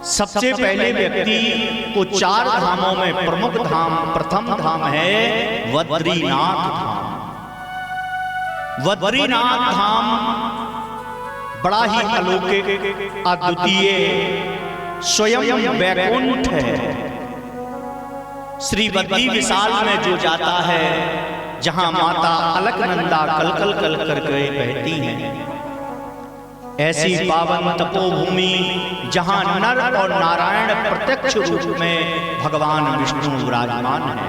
सबसे पहले व्यक्ति को 4 धामों में प्रमुख धाम, प्रथम धाम है बद्रीनाथ धाम। बद्रीनाथ धाम बड़ा ही अलौकिक, अद्वितीय, स्वयं वैकुंठ है। श्री बद्री विशाल में जो जाता है, जहां माता अलकनंदा कल कल कल करके बहती हैं, ऐसी पावन तपोभूमि जहां नर और नारायण प्रत्यक्ष रूप में भगवान विष्णु विराजमान है।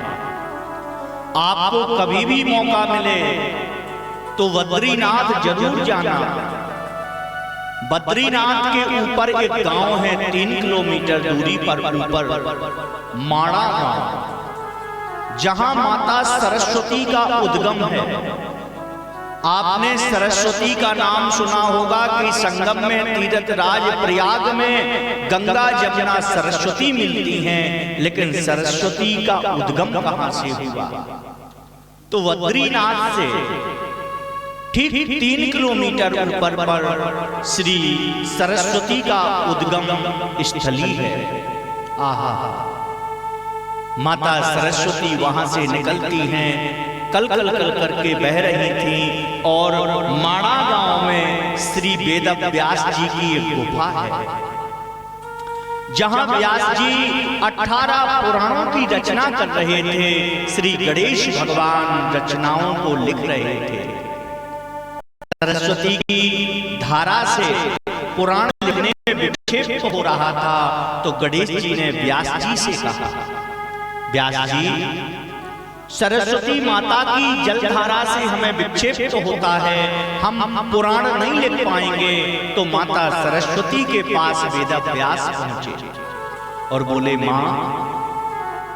आपको कभी भी मौका मिले तो बद्रीनाथ जरूर जाना। बद्रीनाथ के ऊपर एक गांव है 3 किलोमीटर दूरी पर ऊपर माड़ा गांव, जहां माता सरस्वती का उद्गम है। आपने सरस्वती का नाम सुना होगा कि संगम में तीर्थराज प्रयाग में गंगा जमुना सरस्वती मिलती हैं, लेकिन सरस्वती का उद्गम कहां से हुआ? तो बद्रीनाथ से ठीक 3 किलोमीटर ऊपर पर श्री सरस्वती का उद्गम स्थली है। आहा, माता सरस्वती वहां से निकलती हैं, कल कल कल करके बह रही थी, और माड़ा गांव में श्री वेद व्यास जी की एक गुफा है, जहां व्यास जी 18 पुराणों की रचना कर रहे थे। श्री गणेश भगवान रचनाओं को लिख रहे थे। सरस्वती की धारा से पुराण लिखने में विक्षेप हो रहा था, तो गणेश जी ने व्यास जी से कहा, व्यास जी, सरस्वती माता की जलधारा से हमें विक्षेप तो होता है, हम पुराण नहीं लिख पाएंगे। तो माता सरस्वती के पास वेद व्यास पहुंचे और बोले, मां,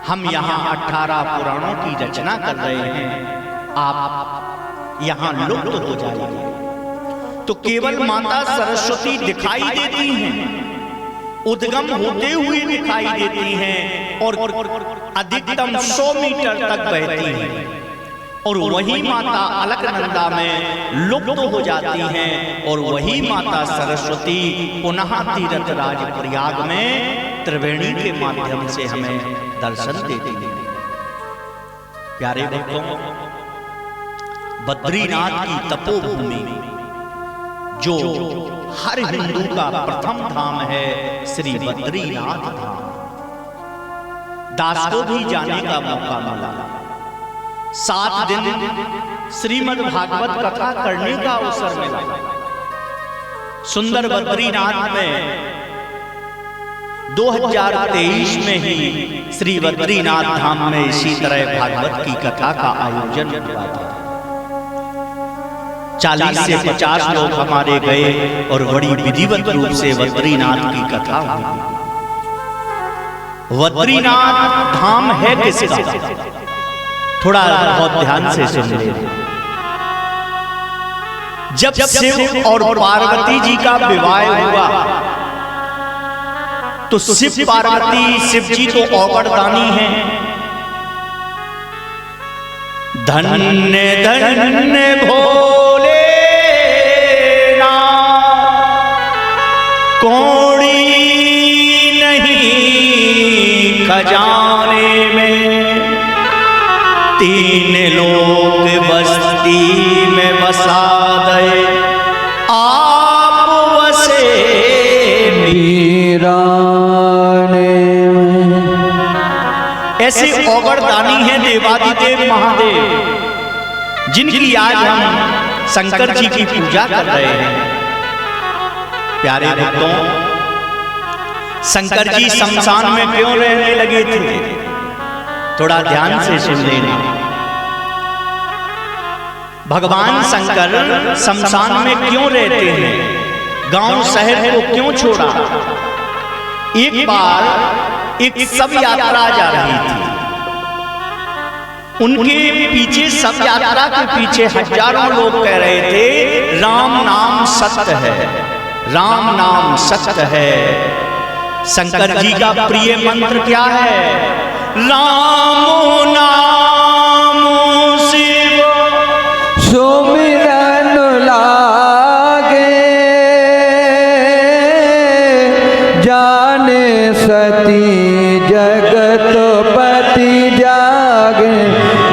हम यहाँ 18 पुराणों की रचना कर रहे हैं, आप यहाँ लुप्त हो जाएंगे। तो केवल माता सरस्वती दिखाई देती हैं, उद्गम होते हुए दिखाई देती हैं, और अधिकतम 100 मीटर तक बहती हैं, और वही माता अलकनंदा में लुप्त हो जाती हैं, और वही माता सरस्वती पुनः तीर्थराज प्रयाग में त्रिवेणी के माध्यम से हमें दर्शन देती हैं। प्यारे भक्तों, बद्रीनाथ की तपोभूमि जो हर हिंदू का प्रथम धाम है, श्री बद्रीनाथ धाम। दास को भी जाने का मौका मिला। 7 दिन श्रीमद् भागवत कथा करने का अवसर मिला। सुंदर बद्रीनाथ में 2023 में ही श्री बद्रीनाथ धाम में इसी तरह भागवत की कथा का आयोजन हुआ था। 40 से 50 लोग हमारे गए और बड़ी विधिवत रूप से बद्रीनाथ की कथा हुई। बद्रीनाथ धाम है किसका? थोड़ा बहुत ध्यान से सुन ले। जब शिव और पार्वती जी का विवाह हुआ, तो शिव पार्वती, शिव जी तो औगड़दानी हैं, धन्य धन्य भोले कोड़ी नहीं खजाने में, 3 लोग बस्ती में बसा दे, आप बसे वीराने में। ऐसे औगड़दानी हैं देवादिदेव महादेव, जिनकी आज हम शंकर जी की पूजा कर रहे हैं। प्यारे भक्तों, शंकर जी शमशान में क्यों रहने लगे थे? थोड़ा ध्यान से सुन लेना। भगवान शंकर शमशान में क्यों रहते हैं? गांव शहर को क्यों छोड़ा? एक बार एक सब यात्रा जा रही थी, उनके पीछे सब यात्रा के पीछे हजारों लोग कह रहे थे, राम नाम सत्य है, राम नाम सत्य है। शंकर जी का प्रिय मंत्र क्या है? राम नाम शिव सुमिरन लागे, जाने सती जगतपति जागे।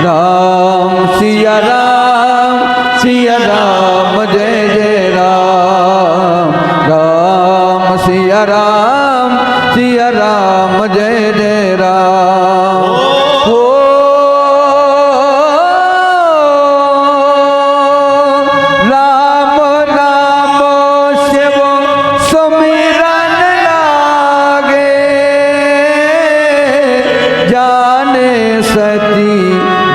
राम सिया राम जय जय राम। राम सिया राम जय जय राम। हो राम नाम शिव सुमिरन लागे। जाने सती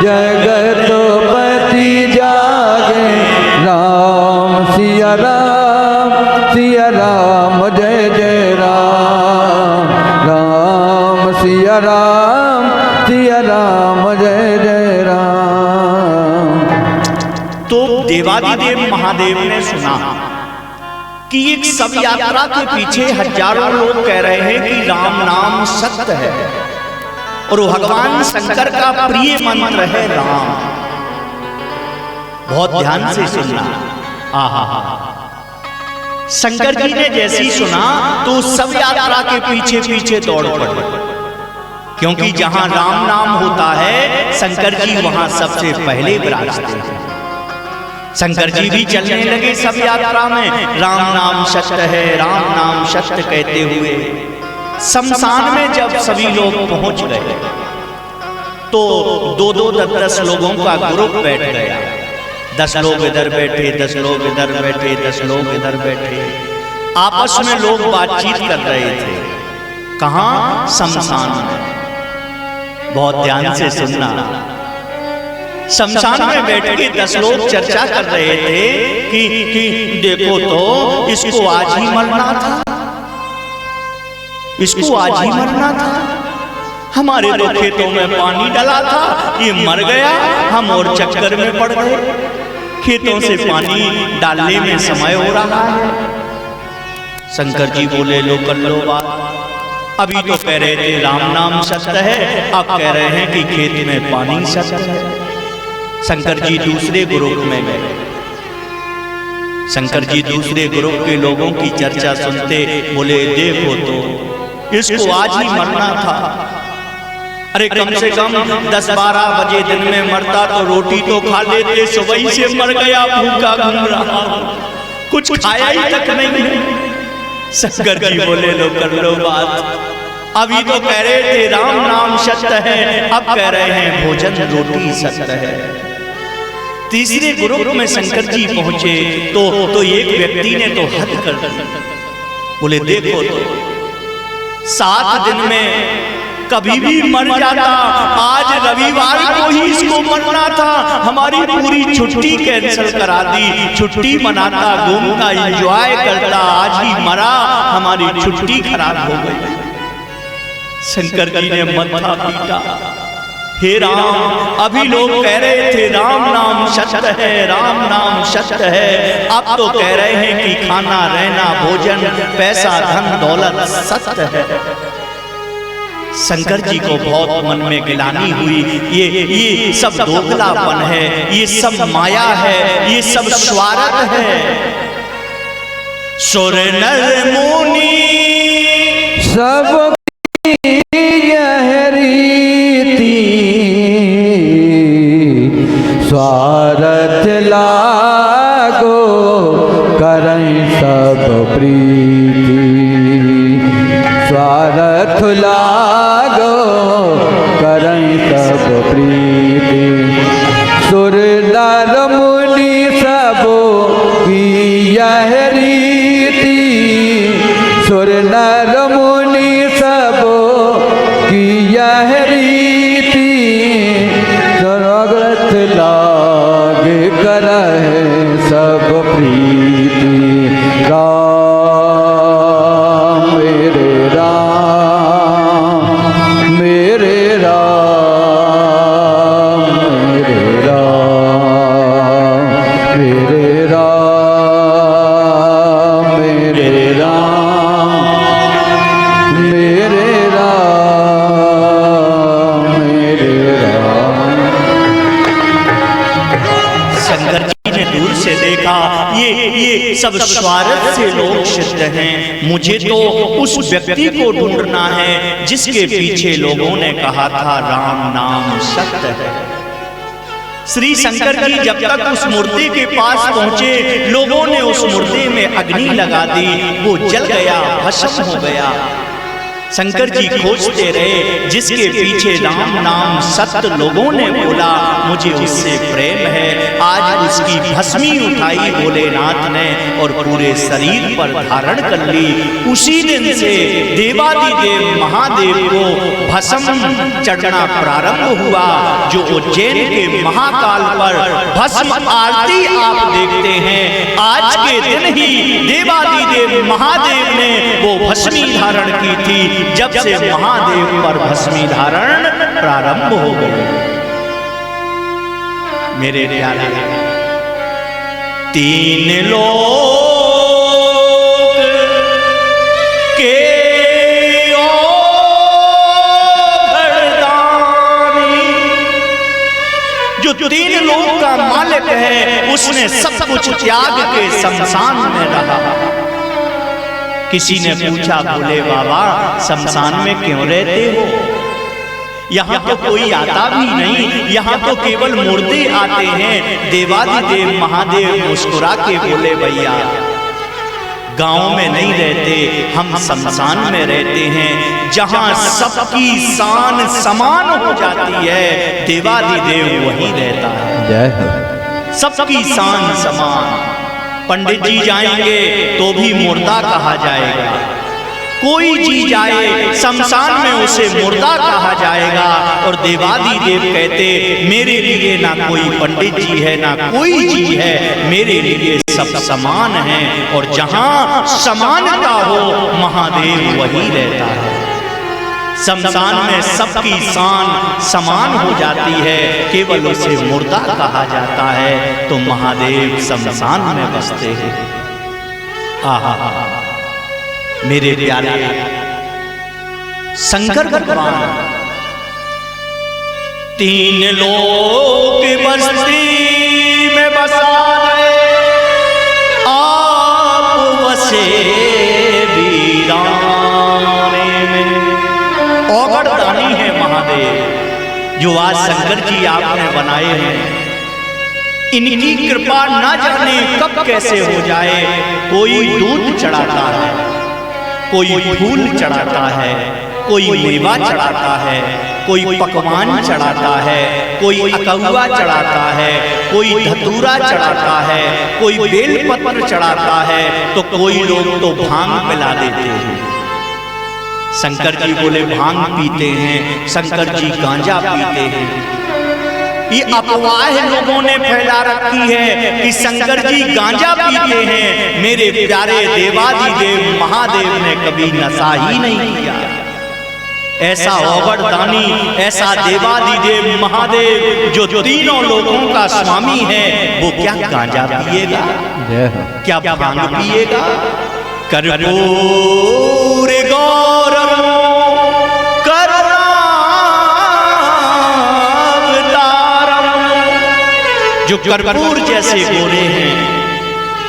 जगतपति जागे। राम सिया राम जय जय राम। राम सिया राम जय जय राम। तो देवादिदेव महादेव ने सुना कि एक सब यात्रा के पीछे हजारों लोग कह रहे हैं कि राम नाम सत्य है और भगवान शंकर का प्रिय मंत्र है राम। बहुत ध्यान से सुनना। आहा, शंकर जी ने जैसी सुना तो सब यात्रा के पीछे पीछे दौड़ पड़े, क्योंकि जहां राम नाम होता है शंकर जी वहां सबसे पहले विराजते हैं। शंकर जी भी चलने लगे सब यात्रा में, राम नाम सत्य है, राम नाम सत्य कहते हुए। शमशान में जब सभी लोग पहुंच गए तो 2-2, 10-10 लोगों का ग्रुप बैठ गया। 10 लोग इधर बैठे, 10 लोग इधर बैठे, 10 लोग इधर बैठे। आपस में लोग बातचीत कर रहे थे। कहां? शमशान में। बहुत ध्यान से सुनना। शमशान में बैठ के 10 लोग चर्चा कर रहे थे कि देखो तो इसको आज ही मरना था, इसको आज ही मरना था। हमारे तो खेतों में पानी डाला था, ये मर गया, हम और चक्कर में पड़ गए। खेतों से पानी डालने में समय हो रहा है। शंकर जी बोले लो कर लो बात। अभी तो कह रहे थे राम नाम सत्य है, अब कह रहे हैं कि खेत में पानी सत्य है। शंकर जी दूसरे ग्रुप में गए। शंकर जी दूसरे ग्रुप के लोगों की चर्चा सुनते बोले देखो तो इसको आज ही मरना था। अरे कम से कम 10-12 बजे दिन में मरता तो रोटी तो खा लेते, सुबह से मर गया, भूखा घूम रहा, कुछ खाया ही तक नहीं। शंकर जी बोले लो कर लो बात। अभी तो कह रहे थे राम नाम सत्य है, अब कह रहे हैं भोजन रोटी सत्य है। तीसरे ग्रुप में शंकर जी पहुंचे तो एक व्यक्ति ने तो हद कर दी। बोले देखो तो 7 दिन में कभी भी मर जाता, आज रविवार को ही इसको मरना था, हमारी पूरी छुट्टी कैंसिल करा दी। छुट्टी मनाता, घूमता, एंजॉय करता, आज ही मरा, हमारी छुट्टी खराब हो गई। शंकर जी ने मत्था पीटा। हे राम, अभी लोग कह रहे थे राम नाम सत्य है, राम नाम सत्य है, अब तो कह रहे हैं कि खाना, रहना, भोजन, पैसा, धन, दौलत सत्य है। शंकर जी को बहुत मन में गिलानी हुई। ये सब दोगलापन है, ये सब माया है, ये सब स्वार्थ है। सुर नर मुनि सब स्वार्थ लागो करई सब प्रीति। स्वार्थ लागो करई सब प्रीति। सुर नर मुनि सबो की यह रीति। सुर नर मुनि सबो की यह रीति। स्वार्थ लागे करहि सब प्रीति। राम मेरे राम, मेरे राम, मेरे राम, मेरे राम, मेरे राम, सब स्वार्थ से लोग सिद्ध हैं, मुझे तो उस व्यक्ति को ढूंढना है जिसके पीछे लोगों ने कहा था राम नाम सत्य है। श्री शंकर जी जब तक उस मूर्ति के पास पहुंचे, लोगों ने उस मूर्ति में अग्नि लगा दी, वो जल गया, भस्म हो गया। शंकर जी खोजते रहे, जिसके पीछे राम नाम सत्य लोगों ने बोला, मुझे उससे प्रेम है। आज उसकी भस्मी उठाई भोलेनाथ ने और पूरे शरीर पर धारण कर ली। उसी दिन से देवादिदेव महादेव को भस्म चढ़ना प्रारंभ हुआ। जो उज्जैन के महाकाल पर भस्म आरती आप देखते हैं, आज के दिन ही देवादिदेव महादेव ने वो भस्मी धारण की थी, जब से महादेव पर भस्मी धारण प्रारंभ हो गई। मेरे प्यारे, तीन लोक के जो तीन लोक का मालिक है, उसने सब कुछ त्याग के शमशान में रहा। किसी ने पूछा, बोले बाबा शमशान में क्यों रहते हो? यहाँ तो कोई आता भी नहीं, यहाँ तो केवल मूर्ति आते हैं। देवादिदेव महादेव मुस्कुरा के बोले, भैया गांव में नहीं रहते, हम शमशान में रहते हैं, जहाँ सबकी शान समान हो जाती है, देवादिदेव वहीं रहता है। जय हो। सबकी शान समान। पंडित जी जाएंगे तो भी मुर्दा कहा जाएगा, कोई जी जाए शमशान में उसे मुर्दा कहा जाएगा। और देवादिदेव कहते, मेरे लिए ना कोई पंडित जी है ना कोई जी है, मेरे लिए सब समान है। और जहां समानता हो, महादेव वही रहता है। शमशान में सबकी शान समान हो जाती है, केवल उसे मुर्दा कहा जाता है। तो महादेव शमशान में बसते हैं। आहा, मेरे प्यारे शंकर भगवान तीन लोक बस्ती में बसा गए, आप बसे औगड़दानी है महादेव, जो आज शंकर जी आपने बनाए हैं। इनकी कृपा ना जाने कब कैसे हो जाए। कोई दूध चढ़ाता है, कोई फूल चढ़ाता है, कोई मेवा चढ़ाता है, कोई पकवान चढ़ाता है, कोई अकहुआ चढ़ाता है, कोई धतूरा चढ़ाता है, कोई बेलपत्र चढ़ाता है, तो कोई लोग तो भांग पिला देते हैं। शंकर जी बोले भांग पीते हैं, शंकर जी गांजा पीते हैं। ये अफवाह लोगों ने फैला रखी है कि शंकर जी गांजा पीते हैं। मेरे प्यारे देवादिदेव महादेव ने कभी नशा ही नहीं किया। ऐसा औगड़दानी, ऐसा देवादिदेव महादेव जो तीनों लोगों का स्वामी है, वो क्या गांजा पिएगा? क्या भांग पिएगा? कर्पूर गौरव जो कर्पूर जैसे गोरे हैं,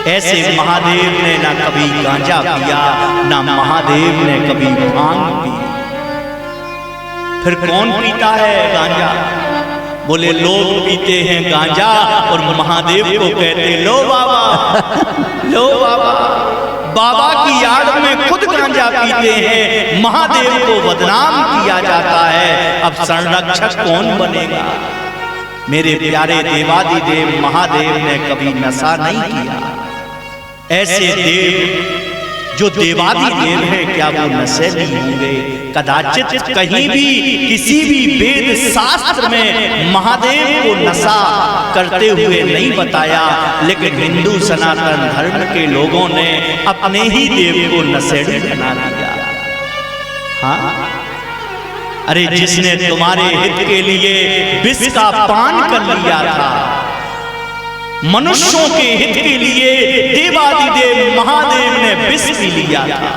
ऐसे महादेव ने ना कभी गांजा पिया, ना महादेव ने कभी भांग पी। फिर कौन पीता है गांजा? बोले लोग पीते हैं गांजा और महादेव को कहते लो बाबा, लो बाबा। बाबा की याद में खुद गांजा पीते हैं, महादेव को बदनाम किया जाता है। अब संरक्षक कौन बनेगा? मेरे प्यारे देवादिदेव महादेव ने कभी नशा नहीं किया। ऐसे देव जो देवादिदेव है, क्या वो नशेली होंगे? कदाचित कहीं भी किसी भी वेद शास्त्र में महादेव को नशा करते हुए नहीं बताया, लेकिन हिंदू सनातन धर्म के लोगों ने अपने ही देव को नशेड़ी बना दिया। हाँ, अरे जिसने तुम्हारे हित के लिए विष का पान कर लिया था, मनुष्यों के हित के लिए देवादिदेव महादेव ने विष पी लिया था।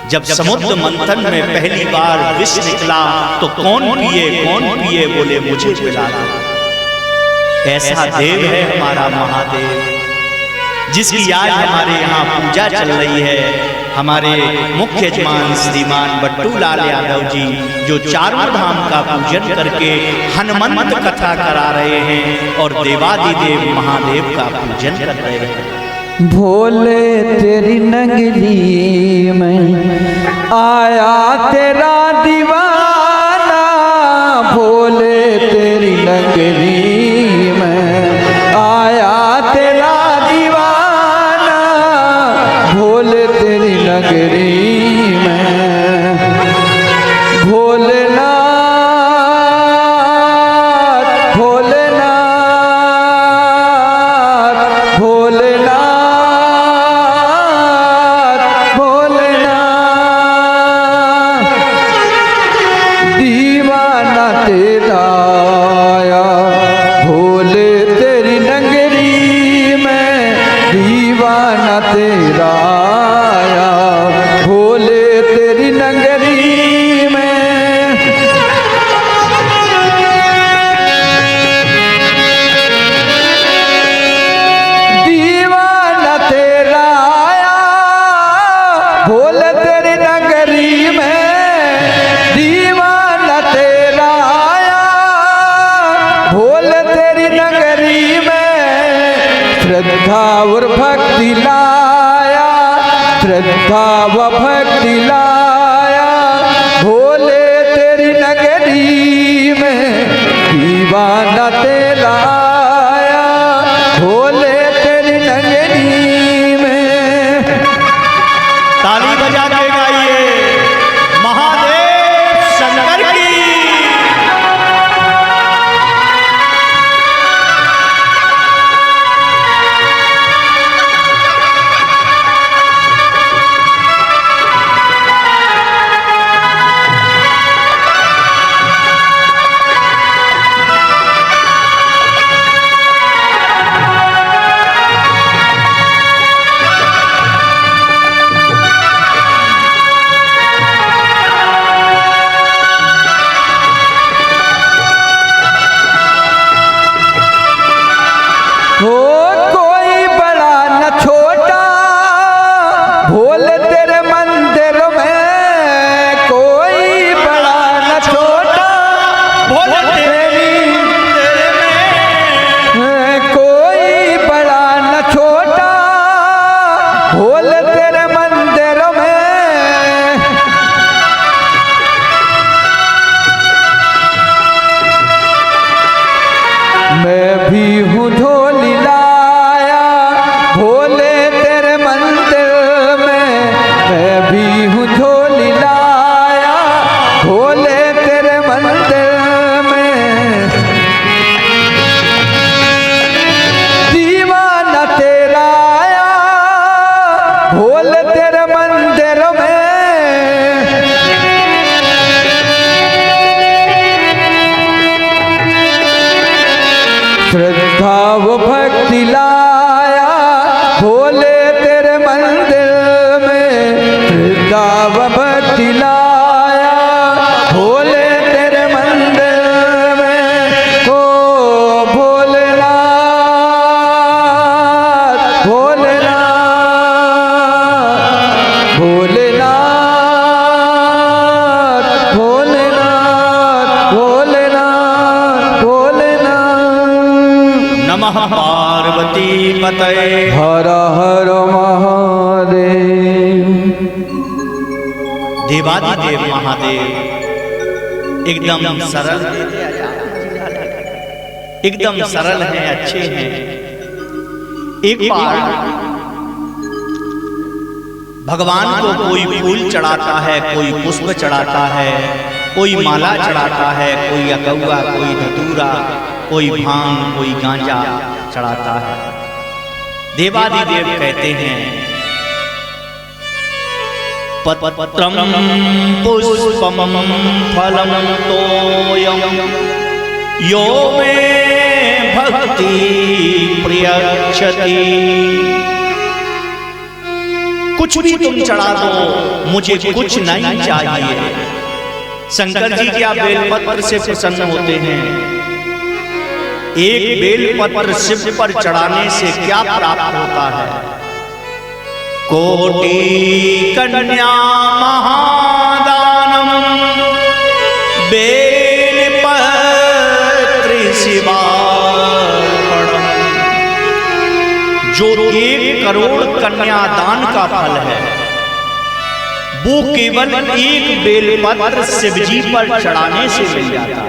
जब समुद्र मंथन में पहली बार विष निकला तो कौन पिए? बोले मुझे पिला दो। ऐसा देव है हमारा महादेव। जिसकी आज हमारे यहाँ पूजा चल रही है। हमारे मुख्य यजमान श्रीमान बट्टू लाल यादव जी जो चारों धाम का पूजन करके हनुमंत कथा करा रहे हैं और देवादिदेव महादेव का पूजन कर रहे हैं। भोले तेरी नगरी में आया तेरा दीवाना, भोले तेरी नगरी में आया तेरा दीवाना, भोले तेरी नगरी में भोलेनाथ भोलेनाथ भोलेनाथ भोलेनाथ, दीवाना तेरा आया भोले तेरी नगरी में, दीवाना तेरा आया भोले तेरी नगरी में। दीवाना तेरा आया भोले तेरी नगरी में, दीवाना तेरा आया भोले तेरी नगरी में। श्रद्धा और भक्ति लाया, श्रद्धा व भक्ति लाया भोले तेरी नगरी में, दीवाना तेरा आया भोले तेरी नगरी में। ताली बजा के गाइए महादेव शंकर की। हो कोई बड़ा न छोटा भोले तेरे मंदिर में, कोई बड़ा न छोटा भोले तेरी में, कोई बड़ा न छोटा भोले तेरे मंदिर में। मैं भी हूँ झोली लाया भोले तेरे मंदिर में, मैं भी हूँ झोली लाया भोले तेरे मंदिर में। दीवाना तेरा आया भोले तेरे मंदिर में। श्रद्धा व भक्ति लाया भोले तेरे मंदिर में, श्रद्धा व भक्ति लाया भोले तेरे मंदिर में। ओ भोलेनाथ भोलेनाथ भोलेनाथ भोलेनाथ भोलेनाथ भोलेनाथ। नमः पार्वती पतये। हर हर महादेव। देवादिदेव महादेव एकदम सरल, एकदम सरल हैं, अच्छे हैं। एक बार भगवान को कोई फूल चढ़ाता है, कोई पुष्प चढ़ाता है, कोई माला चढ़ाता है, कोई अकौआ, कोई धतूरा, कोई भांग, कोई गांजा चढ़ाता है। देवादिदेव कहते हैं पत्रम पुष्पम फलम तोयम यो मे भक्ति प्रियक्षति। कुछ भी तुम चढ़ा दो, मुझे कुछ नहीं चाहिए। शंकर जी क्या बेलपत्र से प्रसन्न होते हैं? एक बेलपत्र शिव पर चढ़ाने से क्या प्राप्त होता है? कोटि कन्या महादानम बेलपत्र शिवार्पणम। जो 1 करोड़ कन्यादान का फल है, वो केवल एक बेलपत्र शिवजी पर चढ़ाने से मिल जाता है।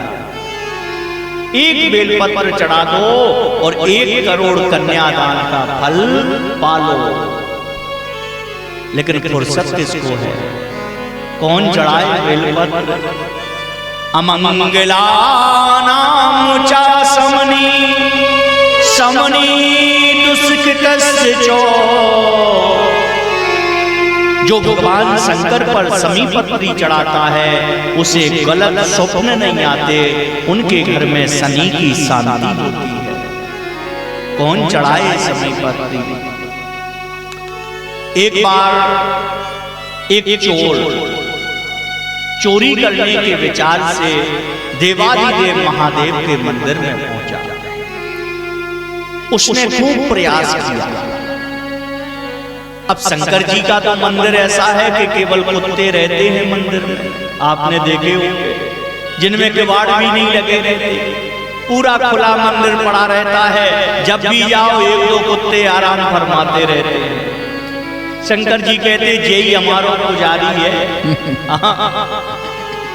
एक बेलपत्र चढ़ा दो और 1 करोड़ कन्यादान का फल पालो। लेकिन फुर्सत किसको है? कौन चढ़ाए बेलपत्र? अमंगलानाम चा समनी समनी दुष्कृतस्य चो। जो भगवान शंकर पर समीपत्री चढ़ाता है, उसे गलत स्वप्न नहीं आते, उनके घर में शनि की शांति होती है। कौन चढ़ाए समीपत्री? एक बार एक चोर चोरी करने के विचार से देवादिदेव महादेव के मंदिर में पहुंचा। उसने खूब प्रयास किया। अब शंकर जी का तो मंदिर ऐसा है कि केवल कुत्ते रहते हैं मंदिर में, आपने देखे होंगे, जिनमें किवाड़ भी नहीं लगे रहते, पूरा खुला मंदिर पड़ा रहता है। जब भी जाओ 1-2 कुत्ते आराम फरमाते रहते हैं। शंकर जी कहते यही हमारा पुजारी है,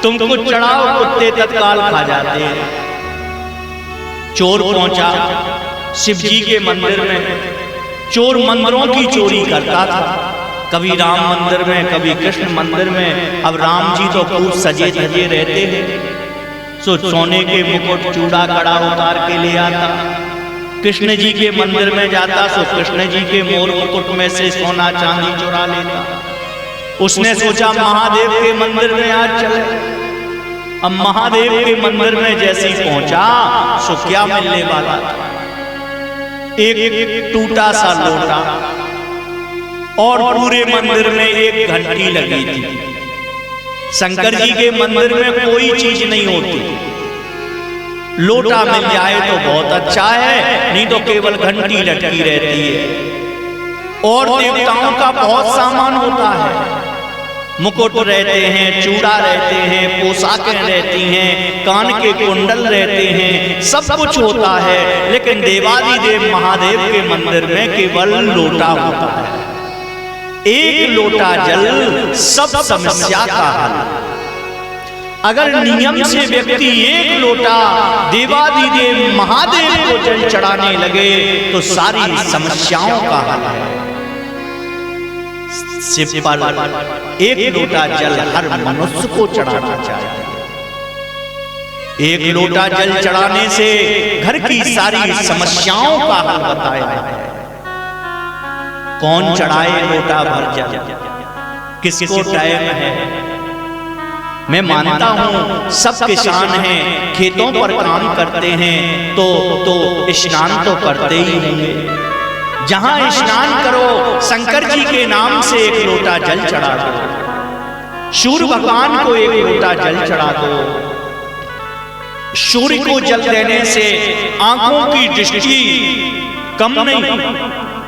तुम कुछ चढ़ाओ कुत्ते तत्काल खा जाते हैं। चोर पहुंचा शिव जी के मंदिर में। चोर मंदिरों की चोरी करता था, कभी राम मंदिर में, कभी कृष्ण मंदिर में। अब राम जी तो खूब सजे धजे रहते हैं, सो सोने के मुकुट चूड़ा कड़ा उतार के ले आता। कृष्ण जी के मंदिर में जाता, सो कृष्ण जी के मोर मुकुट में से सोना चांदी चुरा लेता। उसने सोचा महादेव के मंदिर में आज चले। अब महादेव के मंदिर में जैसे ही पहुंचा, सो क्या मिलने वाला था? एक टूटा सा लोटा और पूरे मंदिर में एक घंटी लगी थी। शंकर जी के मंदिर में कोई चीज नहीं होती, लोटा मिल जाए तो बहुत अच्छा है, नहीं तो केवल घंटी लटकी रहती है। और देवताओं का बहुत सामान होता है, मुकुट रहते हैं, चूड़ा रहते हैं, पोशाकें रहती हैं, कान के कुंडल रहते हैं, सब कुछ होता है। लेकिन देवादिदेव महादेव के मंदिर में केवल लोटा होता है। एक लोटा जल सब समस्या का हल। अगर नियम से व्यक्ति एक लोटा देवादिदेव महादेव को जल चढ़ाने लगे तो सारी समस्याओं का हल है। शिव पर एक लोटा जल हर मनुष्य को चढ़ाना चाहिए। एक लोटा जल चढ़ाने से घर की सारी समस्याओं का हल बताया है। कौन चढ़ाए लोटा भर जल? किसको टाइम है? मैं मानता हूं सब किसान हैं, खेतों पर काम करते हैं, तो स्नान तो करते ही होंगे। जहां स्नान करो, शंकर जी के नाम से एक लोटा जल चढ़ा दो। सूर्य भगवान को एक लोटा जल चढ़ा दो। सूर्य को जल देने से आंखों की दृष्टि कम नहीं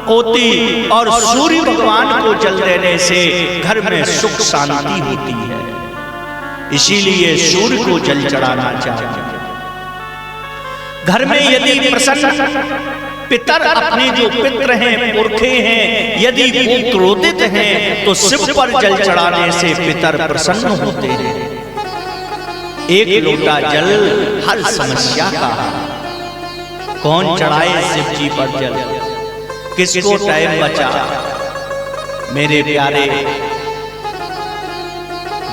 होती, और सूर्य भगवान को जल देने से घर में सुख शांति होती है। इसीलिए सूर्य को जल चढ़ाना चाहिए। घर में यदि प्रसन्न पितर, अपने जो पितर हैं, पुरखे हैं, यदि वो क्रोधित हैं, तो शिव पर जल चढ़ाने से पितर प्रसन्न होते हैं। एक लोटा जल हर समस्या का। कौन चढ़ाए शिव जी पर जल? किसको टाइम बचा? मेरे प्यारे,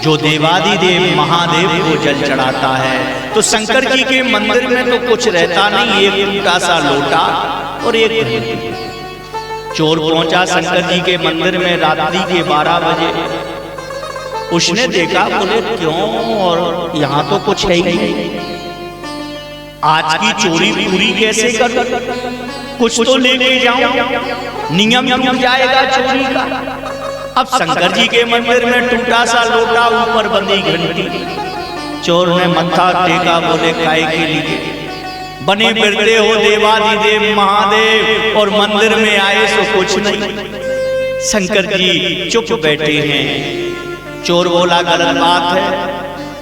जो देवादिदेव महादेव को जल चढ़ाता है, तो शंकर जी के मंदिर में तो कुछ रहता नहीं, एक टूटा सा लोटा और एक घंटी। चोर पहुंचा शंकर जी के मंदिर में रात्रि के 12 बजे। उसने देखा, बोले क्यों, और यहाँ तो कुछ है ही नहीं, आज की चोरी पूरी कैसे करूं? कुछ तो लेके जाऊं, नियम टूट जाएगा चोरी का। अब शंकर जी के मंदिर में टूटा सा लोटा, ऊपर बंधी घंटी। चोर ने मत्था टेका, बोले काय के लिए? बने फिरते हो देवादिदेव महादेव और मंदिर में आए सो कुछ नहीं। शंकर जी चुप बैठे हैं। चोर बोला गलत बात है,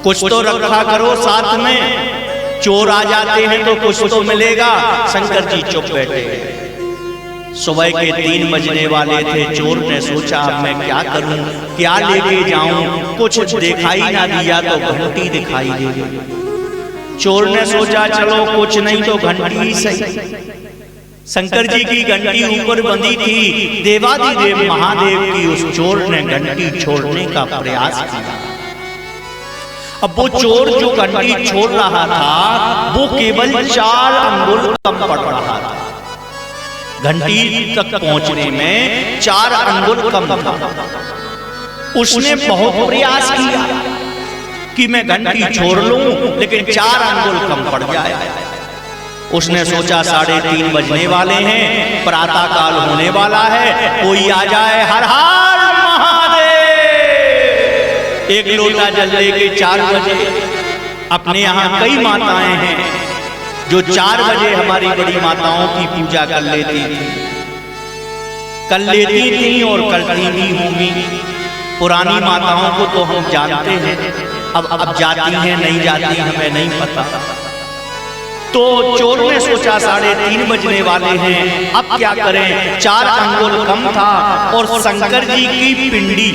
कुछ तो रखा करो साथ में, चोर आ जाते हैं तो कुछ तो मिलेगा। शंकर जी चुप बैठे हैं। सुबह के 3 बजने वाले थे। चोर ने सोचा अब मैं क्या करूं, क्या लेके जाऊं, कुछ दिखाई ना दिया तो घंटी दिखाई दे। चोर ने सोचा चलो कुछ नहीं तो घंटी ही सही। शंकर जी की घंटी ऊपर बंधी थी। देवादिदेव महादेव की उस चोर ने घंटी छोड़ने का प्रयास किया। अब वो चोर जो घंटी छोड़ रहा था वो केवल 4 अंगुल कम पड़ रहा था। घंटी तक पहुंचने में 4 अंगुल कम था। उसने बहुत प्रयास किया कि मैं घंटी छोड़ लूं लेकिन 4 अंगुल कम पड़ जाए। उसने सोचा 3:30 बजने वाले हैं, प्रातः काल होने वाला है, कोई आ जाए, हर हर महादेव। एक लोटा जल लेके 4 बजे। अपने यहाँ कई माताएं हैं जो 4 बजे हमारी बड़ी माताओं की पूजा कर लेती थी और करती भी होंगी। पुरानी माताओं को तो हम जानते हैं, अब जाती हैं नहीं जाती हमें नहीं पता। तो चोर ने सोचा 3:30 बजने वाले हैं, अब क्या करें, 4 अंगुल कम था और शंकर जी की पिंडी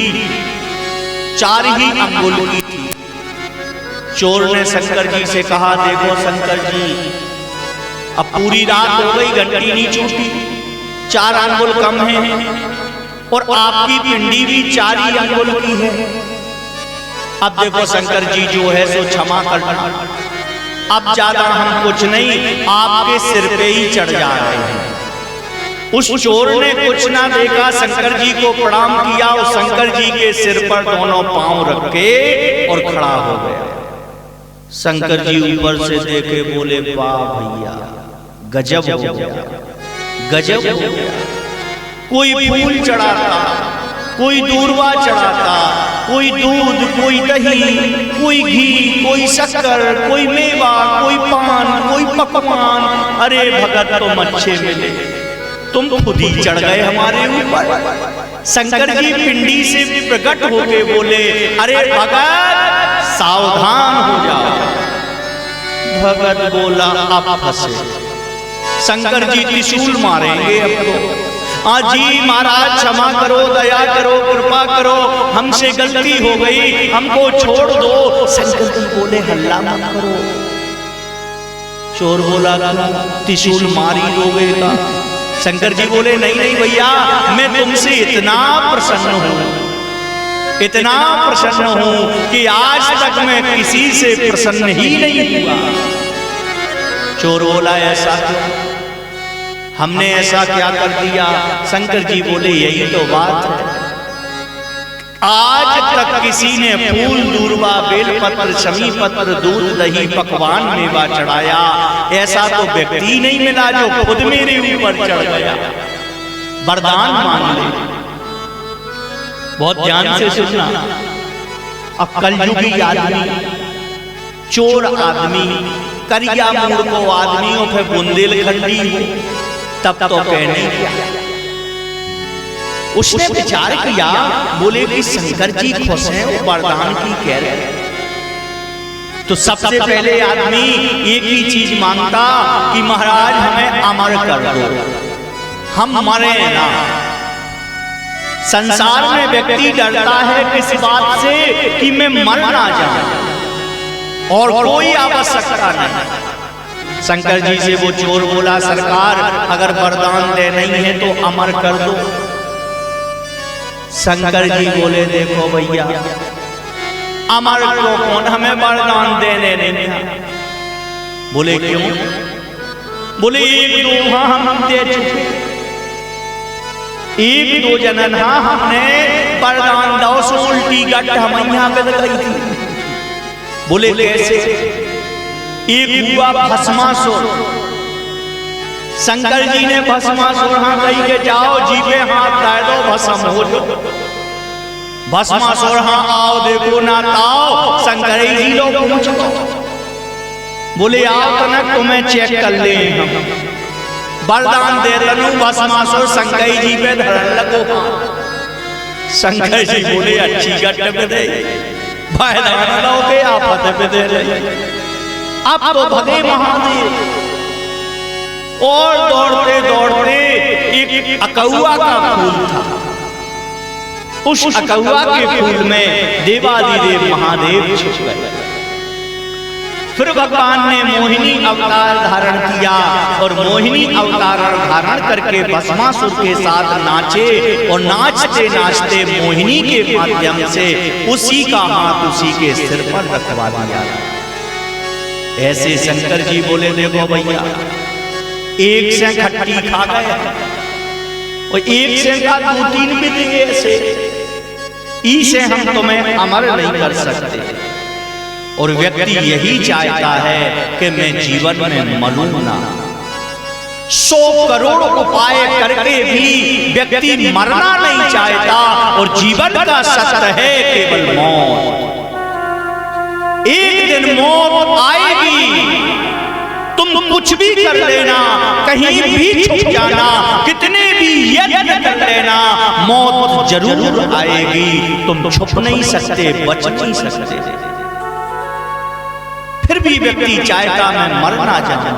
4 ही अंगुल की थी। चोर ने शंकर जी से कहा देखो शंकर जी, अब पूरी रात हो गई, घंटी नहीं छूटी, 4 अंगुल कम है और आपकी पिंडी भी 4 ही अंगुल की है। अब देखो शंकर जी जो है सो क्षमा करना, अब ज्यादा हम कुछ नहीं, आपके सिर पे ही चढ़ जा रहे हैं। उस चोर ने कुछ ना देखा, शंकर जी को प्रणाम किया और शंकर जी के सिर पर दोनों पांव रखे और खड़ा हो गया। शंकर जी ऊपर से देखे, बोले वाह भैया गजब हो गया, गजब हो गया। कोई फूल चढ़ाता, कोई दूर्वा चढ़ाता, कोई दूध, कोई दही, कोई घी, कोई शक्कर, कोई मेवा, कोई पान, कोई पकवान। अरे भगत तुम अच्छे मिले, तुम खुद ही चढ़ गए हमारे ऊपर। शंकर जी पिंडी से प्रकट होके बोले अरे भगत सावधान हो जाओ। भगत बोला अब फंसे, शंकर जी त्रिशूल मारेंगे अब तो। जी महाराज क्षमा करो, दया करो, कृपा करो, हमसे गलती हो गई, हमको छोड़ दो। शंकर जी बोले हल्ला मत करो। चोर बोला त्रिशूल मारी दोगे का? शंकर जी बोले नहीं नहीं भैया, मैं तुमसे इतना प्रसन्न हूं, इतना प्रसन्न हूं कि आज तक मैं किसी से प्रसन्न ही नहीं हुआ। चोर बोला ऐसा क्यों, हमने ऐसा क्या कर दिया? शंकर जी बोले यही तो बात है, आज तक किसी ने फूल, दूर्वा, बेलपत्र, शमी पत्र, दूध, दही, पकवान, मेवा चढ़ाया, ऐसा तो व्यक्ति नहीं मिला जो खुद मेरे ऊपर चढ़ गया। वरदान मांग ले। बहुत ध्यान से सुनना। अब कलयुगी आदमी, चोर आदमी, करिया मूड को आदमी हो, फिर बुंदेलखंडी हो, तब तो कहने क्या। उसने विचार किया, बोले कि शंकर जी खुश हैं, वो वरदान की कह रहे हैं, तो सबसे पहले आदमी एक ही चीज मांगता कि महाराज हमें अमर कर दो, हम मरे ना। संसार में व्यक्ति डरता है किस बात से कि मैं मर ना जाऊं, और कोई आवश्यकता नहीं। शंकर जी से वो चोर बोला सरकार अगर वरदान दे नहीं है तो अमर कर दो। शंकर जी बोले देखो भैया, अमर को कौन हमें वरदान देने नहीं। बोले क्यों? बोले 1-2 हम दे चुके, 1-2 जनन हमने वरदान दो सो उल्टी गट हम यहाँ पे लगाई थी। बोले कैसे? एक हुआ भस्मासुर, शंकर जी ने भस्मासुर हाँ कही के जाओ जी पे हाथ डाल दो भस्म हो जाओ। भस्मासुर हाँ आओ देखो ना ताओ, शंकर जी लोग पहुंचो। बोले आओ कनक तुम्हें चेक कर ले, वरदान दे तनु भस्मासुर शंकर जी पे धरन लगो हाथ। शंकर जी बोले अच्छी गट पे दे भाईदान लोगे आफत पे दे रही। अब तो भगे महादेव और दौड़ते दौड़ते एक अकौआ का फूल था, उस अकौआ के फूल में देवादिदेव महादेव छुप गए। फिर भगवान ने मोहिनी अवतार धारण किया और मोहिनी अवतार धारण करके भस्मासुर के साथ नाचे और नाचते नाचते मोहिनी के माध्यम से उसी का हाथ उसी के सिर पर रखवा दिया। ऐसे शंकर जी बोले देखो भैया, एक से खट्टी खा गए और एक से का 2-3 भी दिए, ऐसे इसे हम तुम्हें अमर नहीं कर सकते। और व्यक्ति यही चाहता है कि मैं जीवन में मरूं ना। 100 करोड़ उपाय करके भी व्यक्ति मरना नहीं चाहता और जीवन का सत्य है केवल मौत। एक दिन मौत आएगी, तुम कुछ भी कर लेना, कहीं भी छुप जाना, कितने भी यत्न कर लेना, मौत जरूर आएगी। तुम छुप नहीं सकते, बच नहीं सकते। फिर भी व्यक्ति चाहता मैं मरना चाहूं।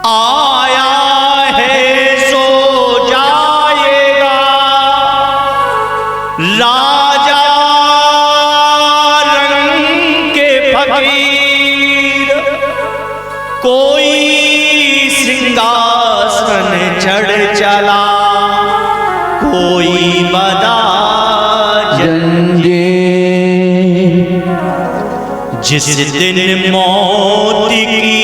आया है सो जाएगा राजा रंग के फकीर, कोई सिंहासन चढ़ चला, कोई बदा जिस दिन मौत की,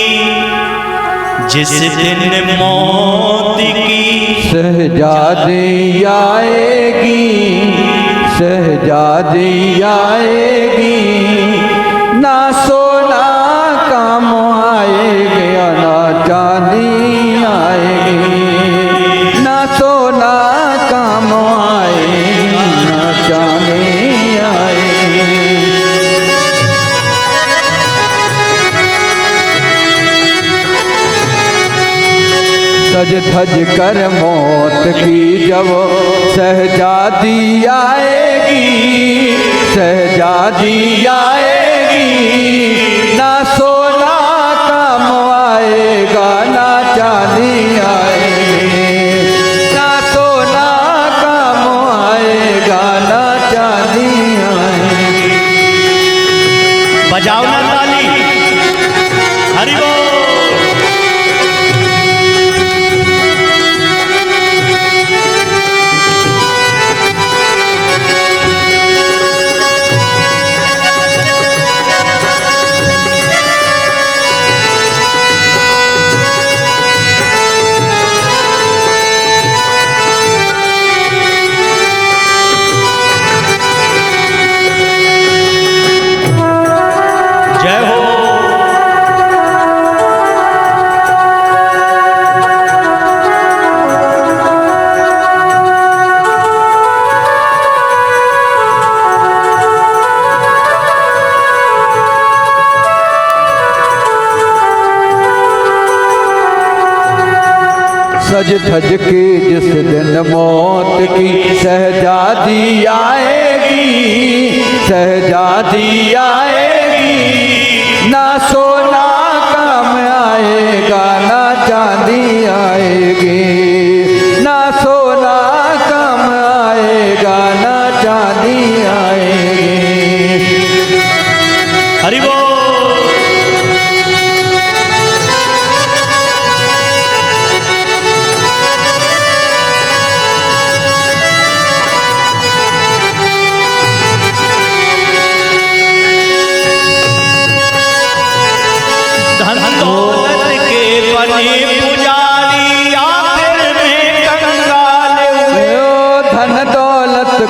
जिस दिन मौत की शहजादी आएगी, शहजादी आएगी, ना सोना काम आएगी ना चांदी आएगी, ना सोना काम आएगी ना चांदी आएगी। सज धज कर मौत की जब शहजादी आएगी, शहजादी आएगी, ना सोना काम आएगा ना चांदी आएगी, ना सोना काम आएगा ना चांदी आएगी। बजाओ ना ताली, हरि बोल। सज धज के जिस दिन मौत की शहजादी आएगी, शहजादी आएगी, ना सोना काम आएगा ना चांदी आएगी, ना सोना काम आएगा ना चांदी आएगी। हरि बोल।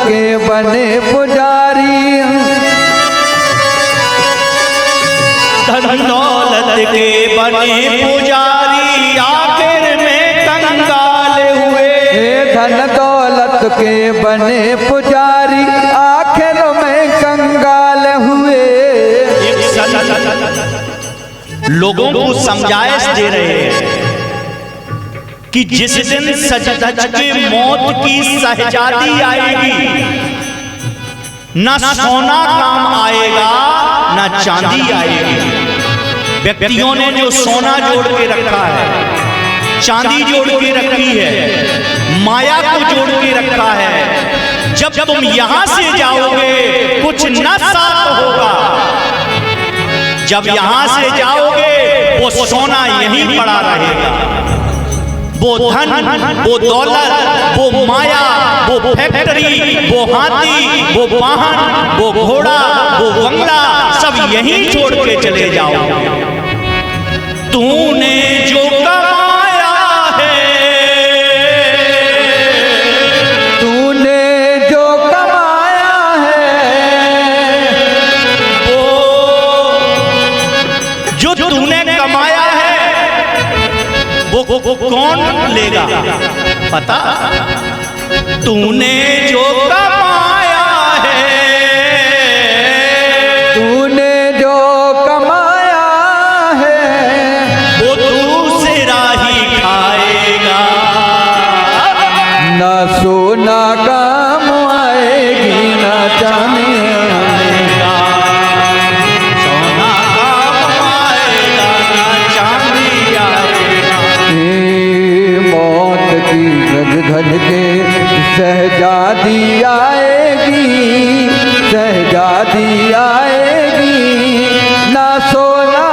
के बने पुजारी, धन दौलत के बने पुजारी, आखिर में कंगाल हुए। धन दौलत के बने पुजारी, आखिर में कंगाल हुए। एक लोगों को समझाइश दे रहे हैं कि जिस दिन सज धज के मौत की शहजादी आएगी, ना सोना काम आएगा ना चांदी आएगी। व्यक्तियों ने जो सोना जोड़ के रखा है, चांदी जोड़ के रखी है, माया को जोड़ के रखा है, जब तुम यहां से जाओगे कुछ न साथ होगा। जब यहां से जाओगे वो सोना यहीं पड़ा रहेगा, वो धन, वो दौलत, वो माया, वो फैक्ट्री, वो हाथी, वो वाहन, वो घोड़ा, वो बंगला सब यहीं छोड़ के चले जाओ। तूने जो कमाया है, तूने जो कमाया है, वो जो तूने कमाया है वो कौन लेगा पता? तूने जो कमाया है, तूने जो कमाया है, वो दूसरा ही खाएगा। ना सोना काम आएगी ना चांदी आएगा, सोना काम आएगा ना चांदी आएगा। मौत की गज धज के शहजादी आएगी, शहजादी आएगी, ना सोना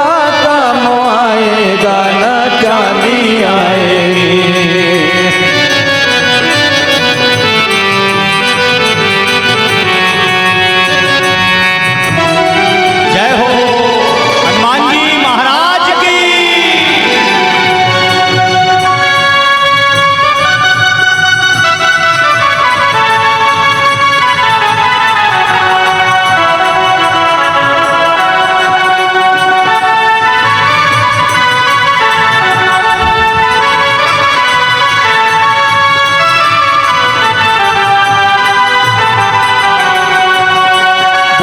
काम आएगा ना चांदी आएगी। जय हो हनुमान जी महाराज की।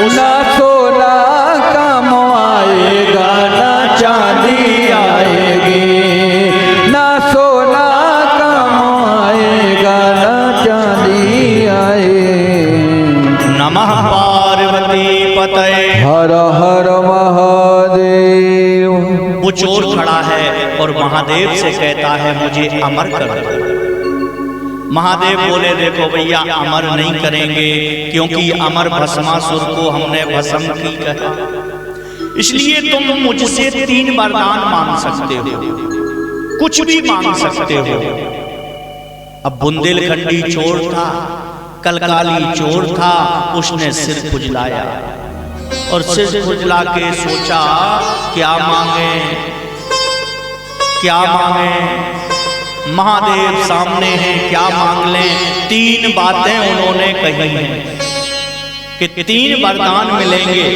ना सोना काम आएगा ना चांदी आएगी, ना सोना काम आएगा ना चांदी आएगी। नमः पार्वती पतये। हर हर महादेव। वो चोर खड़ा है और महादेव से कहता है मुझे अमर कर दो। महादेव बोले देखो भैया अमर नहीं करेंगे, क्योंकि अमर भस्मासुर को हमने भस्म की कहा, इसलिए तुम मुझसे 3 वरदान मांग सकते हो, कुछ भी मांग सकते हो। अब बुंदेलखंडी चोर था, कलकाली चोर था, उसने सिर खुजलाया और सिर खुजला के सोचा क्या मांगे क्या मांगे। महादेव सामने हैं, क्या मांग लें। 3 बातें उन्होंने कही हैं कि 3 वरदान मिलेंगे।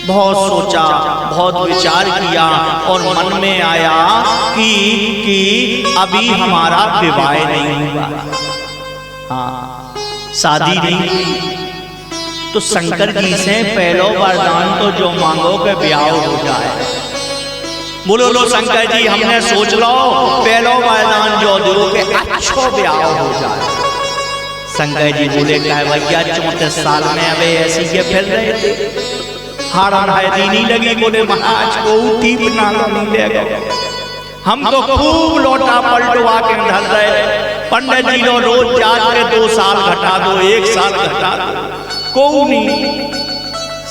बहुत सोचा, बहुत विचार किया और मन में आया कि अभी हमारा विवाह नहीं हुआ, हाँ शादी नहीं हुई, तो शंकर जी से पहलो वरदान तो जो मांगोगे ब्याह हो जाए। बोलो लो शंकर जी हमने सोच लो पहलो वरदान जो दो के अच्छो ब्याह हो जाए। शंकर जी बोले क्या भैया 34 साल में अबे ऐसी के फिर रहे थे, हारन है नहीं लगी। बोले महाराज को टीप ना नहीं लेगा, हम तो खूब लोटा पलटवा के धर रहे। पंडित जी लो रोज जात के 2 साल घटा दो, 1 साल घटा दो, को नहीं।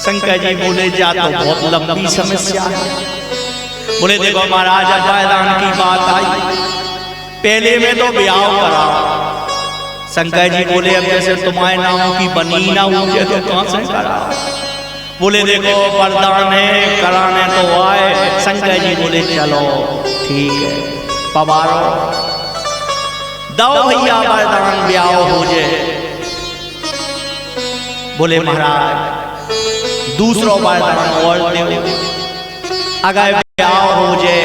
शंकर जी बोले जा तो बहुत लंबी समस्या है। बोले देखो महाराज वरदान की बात आई, पहले में तो ब्याह कराओ। शंकर जी बोले अब जैसे तुम्हारे नाम की बनी ना हुई तो कहां से कराओ। बोले देखो वरदान है कराने तो आए। शंकर जी बोले चलो ठीक है पवारो, दो भैया वरदान ब्याह हो जाए। बोले महाराज दूसरा वरदान और दो, अगर ब्याह हो जाए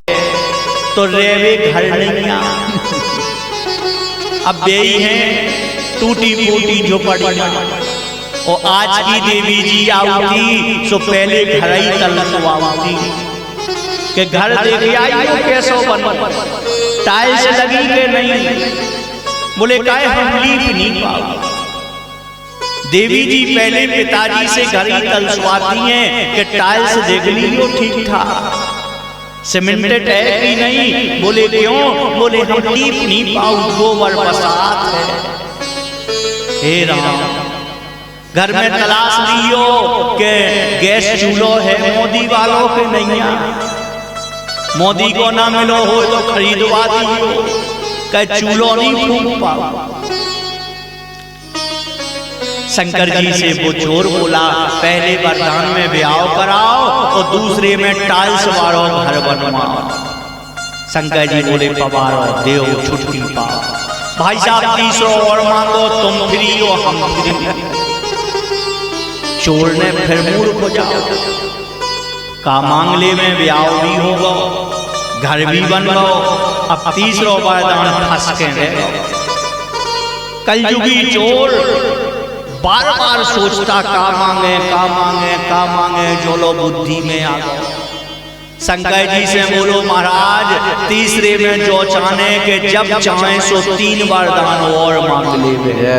तो रेवे घर नहीं आ। अब बेई है टूटी फूटी झोपड़ियां, और आज की देवी जी आऊगी सो पहले घर ही तल सुआती। कि घर देख आई हो कैसो बनो, टाइल्स लगी के नहीं। बोले काहे हम लीप नहीं पाओ। देवी जी पहले पिताजी से घर ही तलसवाती हैं कि टाइल्स देख लीजिए ठीक ठाक, सीमेंटेड है कि नहीं। बोले क्यों? बोले हम लीप नहीं पाओ, गोबर बसात है। हे राम, घर में तलाश लियो कि गैस चूल्हो है मोदी वालों के नहीं। मोदी को ना मिलो हो तो खरीदवा दियो, कह चूल्हो नहीं फूंक पाओ। शंकर जी से वो चोर बोला पहले वरदान में ब्याह कराओ और दूसरे में टाइल्स वालों घर बनवाओ। शंकर जी बोले पवारो देव छुट्टी पाओ। भाई साहब 300 और मांगो, तुम फ्री हो हम फ्री। चोर ने फिर मूर्ख हो जाओ, का मांगले में ब्याह भी होगा, घर भी बन गो, अब 300 वरदान फंस के रह। कलयुगी चोर बार बार सोचता का मांगे का मांगे का मांगे, जो लो बुद्धि में आ गए। शंकर जी से बोलो महाराज तीसरे में जो चाहे के जब चाहे सो 3 वरदान और मांग ले।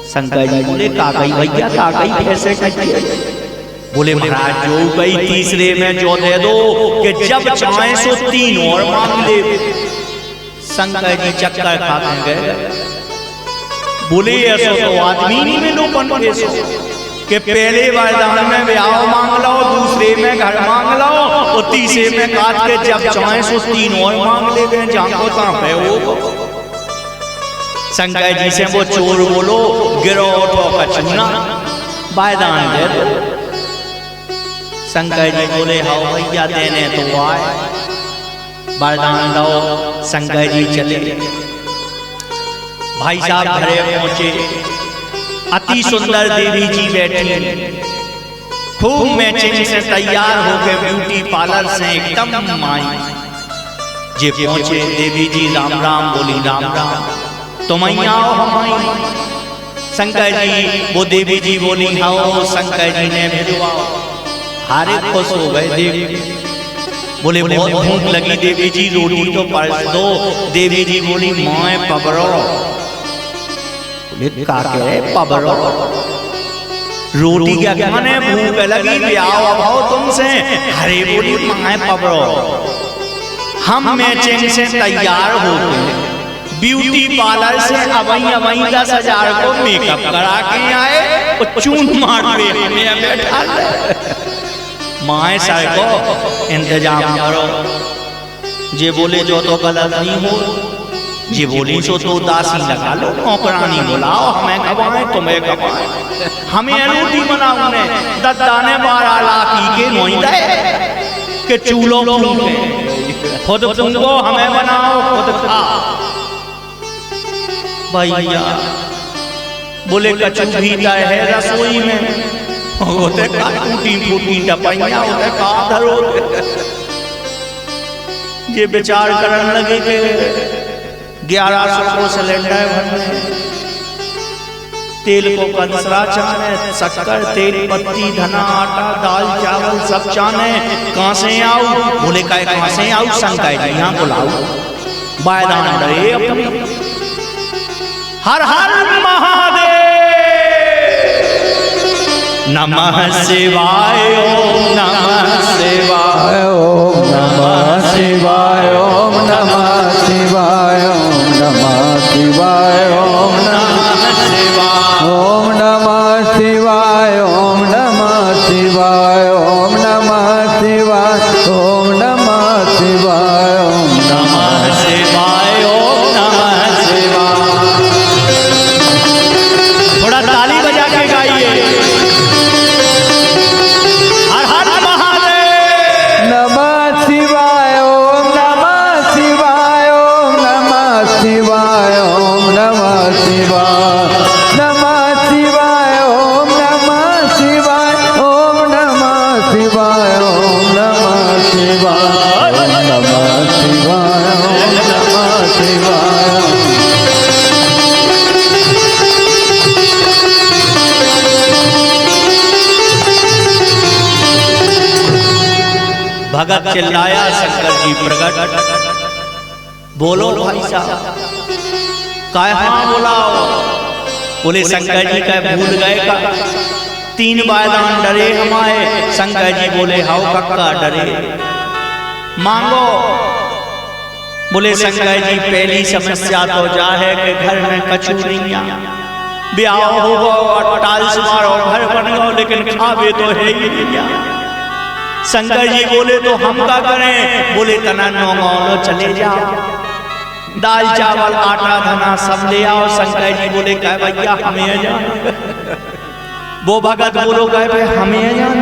शंकर जी बोले का गई भैया का गई कैसे कहिए। बोले महाराज जो गई तीसरे में जो दे दो कि जब चाहे सो 3 और मांग ले। शंकर जी चक्कर खा गए। बोले ऐसो तो आदमी नहीं मिलो पन कैसो कि पहले वरदान में ब्याह मांग लो, दूसरे में घर मांग लो और तीसरे में काट के जब चाहे सो 3 और मांग ले गए। जानो कहाँ पे वो। शंकर जी से वो चोर बोलो गिरो उठो कचूना वरदान दे दो। शंकर जी बोले हाँ भैया देने तो आए, वरदान दो। शंकर जी चले। भाई साहब घरे पहुंचे, अति सुंदर देवी जी बैठी, खूब मैचिंग से तैयार होकर ब्यूटी पार्लर से एकदम माई जे पहुंचे। देवी जी राम राम बोली राम राम, तुम आओ हम आई। शंकर जी वो देवी जी बोली हाँ। शंकर जी ने भेजवा, हारे खुश हो गए। देवी बोले बहुत भूख लगी देवी जी, रोटी तो परस दो। देवी जी बोली माए पबरो। काके पबरो रोटी क्या खाने, भूख लगी ब्याह अभाव तुमसे। हरे बोली माए पबरो, हम मैचिंग से तैयार हो गए, ब्यूटी पार्लर से अवई 10,000 को मेकअप करा के आए और चून मार पे हमें बैठा माए सर को इंतजाम करो। जे बोले जो तो गलत नहीं हो, जे बोली सो तो दासी लगा लो, नौकरानी बुलाओ, हमें खवाएं तुम्हें खवाएं। हमें रोटी बनाओ ने दद्दाने 12 लाख के नोई दे के चूल्हो फूंके, खुद फूंको हमें बनाओ खुद खा। भैया बोले कचू भीतर है रसोई में, होते का टूटी फूटी टपैया होते का धरो। ये विचार करने लगे कि 1100 को सिलेंडर भरने, तेल को कंसरा चाने, शक्कर तेल पत्ती धना आटा दाल चावल सब चाने, कहाँ से आऊं? बोले कहाँ से आऊं? शंकर जी यहाँ बुलाओ, वरदान दे अपने। हर हर महादेव, नमः शिवाय ओम नमः शिवाय ओम नमः शिवाय ओम नमः शिवाय ओम नमः शिवाय ओम नमः शिवाय ओम नमः शिवाय ओम नमः शिवाय ओम नमः शिवाय ओम नमः शिवाय ओम नमः शिवाय ओम नमः शिवाय। थोड़ा ताली बजा के गाइए। हर हर महादेव, नमः शिवाय ओम नमः शिवाय ओम नमः शिवाय ओम नमः शिवाय नमः शिवाय ओम नमः शिवाय ओम नमः भगत चिल्लाया, शंकर जी प्रकट, बोलो भाई साहब। काय हाँ बोलाओ। बोले शंकर जी का भूल गए का 3 बायदान डरे हमारे। शंकर जी बोले हाउ कक्का डरे, मांगो। बोले शंकर जी पहली समस्या तो जा है कि घर में कछु नहीं आ, ब्याह होगा और टाइल्स मारो घर बन गो, लेकिन खावे तो है ही नहीं। शंकर जी बोले तो हम क्या करें। बोले तना नौलो चले जाओ, दाल चावल आटा धना सब ले आओ। शंकर जी बोले कह भैया हमें जान। वो भगत बोलो कह भाई हमें जान।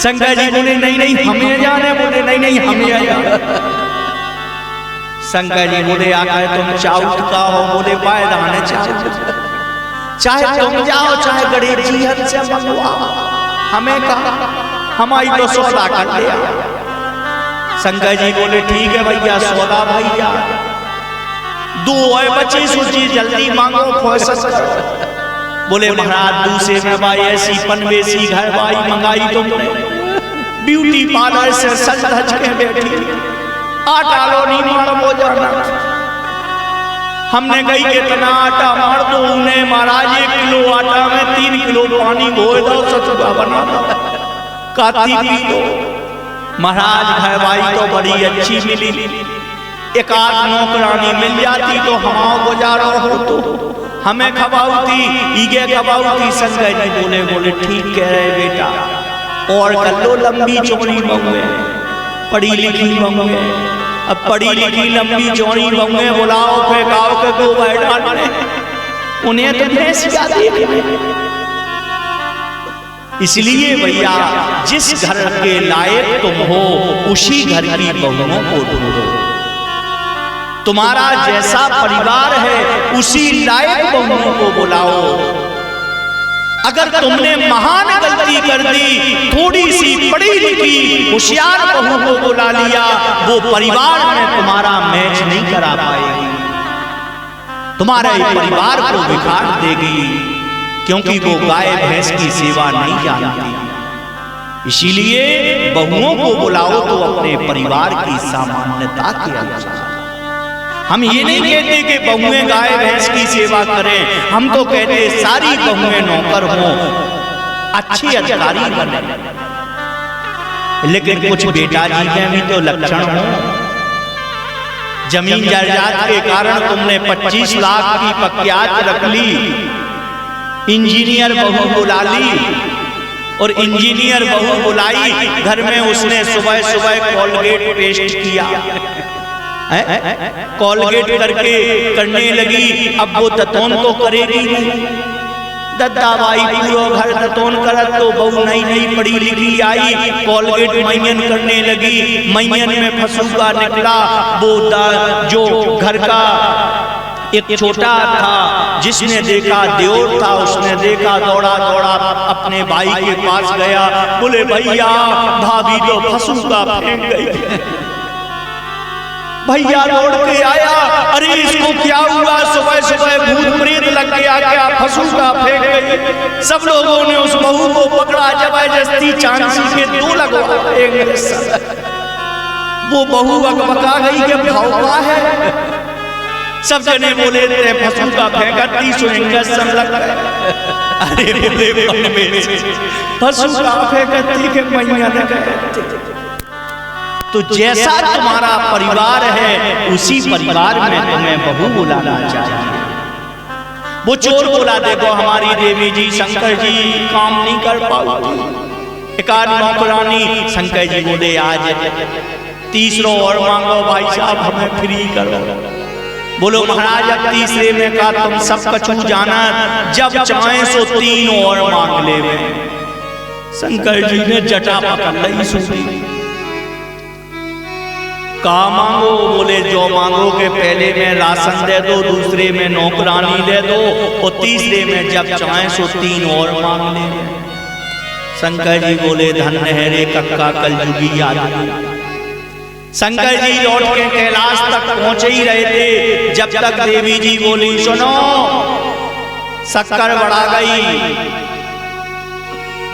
शंकर जी बोले नहीं नहीं हमें जाने। बोले नहीं नहीं हमें जान। शंकर जी बोले आकर तुम चाउत का हो। बोले पायदान चाहे तुम जाओ चाहे गणेश जी हद से मंगवाओ, हमें कहा हमारी तो सौदा कर लिया। शंकर जी बोले ठीक है भैया सौदा भैया 2 और बची सूची जल्दी मांगो फैसला करो। बोले महाराज दूसरे में भाई ऐसी पनवेसी घर भाई मंगाई तुमने, ब्यूटी पार्लर से सज धज के बैठी, आटा लो नहीं मार हो जाना। हमने गई कितना आटा मार दो, उन्हें महाराज 1 किलो आटा में 3 किलो पानी घोल दो, सतुआ बना दो, काती पी दो। महाराज घर भाई तो बड़ी अच्छी मिली, 1 आध नौकरानी मिल जाती तो हमारा गुजारा हो, तो हमें खबाऊती ईगे खबाऊती। शंकर जी बोले बोले ठीक कह रहे बेटा, और कर लो लंबी चौड़ी बहुए, पढ़ी लिखी बहुए। अब पढ़ी लिखी लंबी चौड़ी बहुए बुलाओ फेंकाओ के 2 बैठाने, उन्हें तो भैंस क्या देखने। इसलिए भैया जिस घर के लायक तुम हो उसी घर की बहुओं को ढूंढो। तुम्हारा जैसा परिवार है उसी लायक बहुओं को बुलाओ। अगर तुमने महान गलती कर दी, थोड़ी सी पढ़ी लिखी होशियार बहू को बुला लिया, वो परिवार में तुम्हारा मैच नहीं करा पाएगी, तुम्हारे परिवार को बिगाड़ देगी, क्योंकि वो गाय भैंस की सेवा नहीं जानती। इसीलिए बहुओं को बुलाओ तो अपने परिवार की सामान्यता के अनुसार। हम ये नहीं कहते कि बहुएं गाय भैंस की सेवा करें, हम तो कहते सारी बहुएं नौकर हों, अच्छी अधिकारी बने। लेकिन कुछ बेटा जी के भी तो लक्षण हो। जमीन जायदाद के कारण तुमने 25 लाख की पक्यात रख ली, इंजीनियर बहू बुला ली, और इंजीनियर बहू बुलाई घर में उसने सुबह सुबह कोलगेट पेस्ट किया, कोलगेट करके करने लगी। अब वो दतौन तो करेगी नहीं, दद्दाबाई पूरा घर दतौन करत, तो बहू नई नई पढ़ी लिखी आई, कोलगेट मैयन करने लगी। मैयन में फसूका निकला। वो जो घर का एक छोटा था जिसने देखा देवर था, उसने देखा, दौड़ा दौड़ा अपने भाई के पास गया। बोले भैया भाभी तो फसूका फेंक गई। भैया दौड़ के आया, अरे इसको क्या हुआ, सुबह सुबह भूत प्रेत लग गया क्या, फसूका फेंक गई। सब लोगों ने उस बहू को पकड़ा, जबरदस्ती चांदी के 2 लगवाए। वो बहू बका गई कि भौका है। सब जने बोले थे फसूका फेंकती सुनेंगे सब लग गए। अरे बोले फसूका फेंकती के मैया लग। तो जैसा तुम्हारा परिवार है उसी परिवार में तुम्हें बहू बुलाना चाहिए। वो चोर बोला देखो हमारी देवी जी शंकर जी काम नहीं कर पाती, एक आध नौकरानी। शंकर जी बोले आज 30 और मांगो भाई साहब, हमें फ्री करो। बोलो महाराज अब 30 में का तुम सब कछु जाना, जब चाहे सो 3 और मांग ले। शंकर जी ने जटा पकड़ ली, सुनी कहा मांगो। बोले जो मांगो के पहले में राशन दे दो, दूसरे में नौकरानी दे दो, और तीसरे में जब चाहे सो 3 और मांग ले। शंकर जी बोले धन्य है रे कक्का कलयुगी आदमी। शंकर जी लौट के कैलाश तक पहुंचे ही रहे थे जब तक देवी जी बोली सुनो शक्कर बढ़ा गई।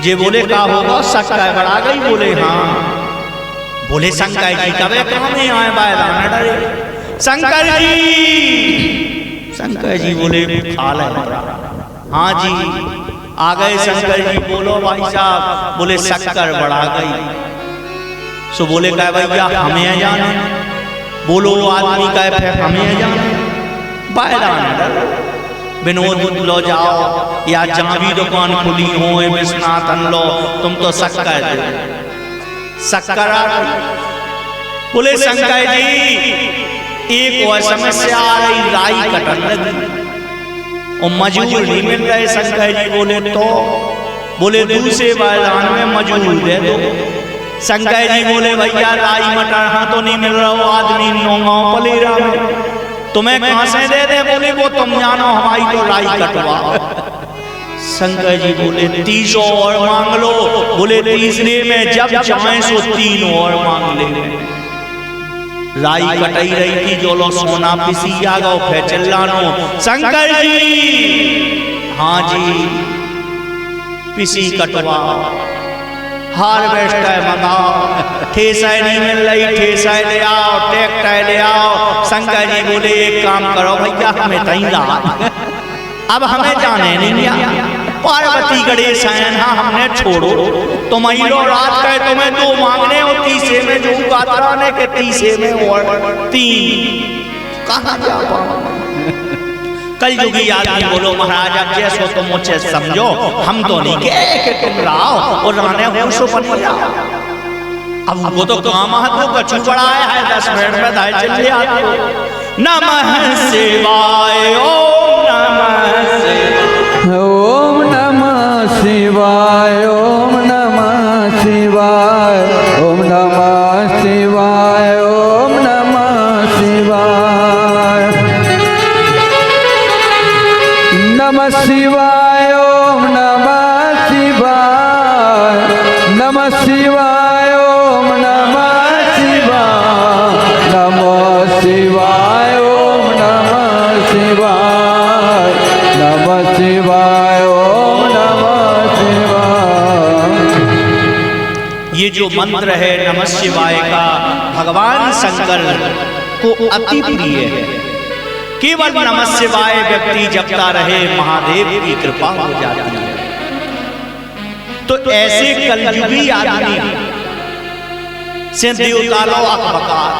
जे बोले का होगा शक्कर बढ़ा गई। बोले हाँ। बोले शंकर जी कबे काम में आए बायदान डरे। शंकर जी बोले हाल है। हाँ जी आ गए शंकर जी। बोलो भाई साहब। बोले शक्कर बढ़ा गई। सो बोले कह भैया हमें जाने। बोलो आदमी कह फिर हमें जाने। बायदान डरे। विनोद लो जाओ या जहां भी दुकान खुली हो विश्वनाथ लो तुम तो शक्कर दे। शक्कर आ गई। बोले शंकर जी एक और समस्या आ रही राई कटन लगी और मजूर नहीं मिल रहे। शंकर जी बोले तो बोले दूसरे बायदान में मजूर दे दो। शंकर जी बोले भैया राई मटर हाँ तो नहीं मिल रहा। आदमी नौगांव पलेरा में तुम्हें कहां से दे दे। बोले वो तुम जानो हमारी तो राई कटवा। शंकर जी बोले 30 और मांग लो। बोले तीसरे में जब चाहे सो 3 और मांग ले। राई कटाई रही थी जो लो सोना पिसी आ गो फिर चिल्लानो शंकर जी हाँ जी पिसी कटवा। हार्वेस्टर मंगाओ। ठेसा नहीं मिल रही ठेसा ले आओ ट्रैक्टर ले आओ। शंकर जी बोले एक काम करो भैया हमें तई रात अब हमें जाने नहीं आया। पार्वती गणेश आयन हाँ हमने छोड़ो तुम लो रात का तुम्हें 2 मांगने और तीसरे में जो गात्राने के तीसरे में और 3 कहाँ जा पाओ। कल युगी आदमी बोलो महाराज अब जैसो तुम मुझे समझो हम तो नहीं कहे कि तुम राओ और राने होशो बन जाओ। अब वो तो काम हाथों का चुपड़ा है 10 मिनट में दाई चले आते हो। नमः शिवाय ओम नमः शिवाय। ओम नमः शिवाय ओम नमः शिवाय ओम नमः शिवाय नमः शिवाय ओम नमः शिवाय नमः शिवाय ओम नमः शिवाय नमः शिवाय ओम नमः शिवाय नमः शिवाय ओम नमः शिवाय। ये जो मंत्र है नमः शिवाय का भगवान शंकर को अति प्रिय है। केवल नमः शिवाय व्यक्ति जपता रहे महादेव की कृपा हो जाती है। तो ऐसे कलयुगी आदमी से देवतालो अकबकात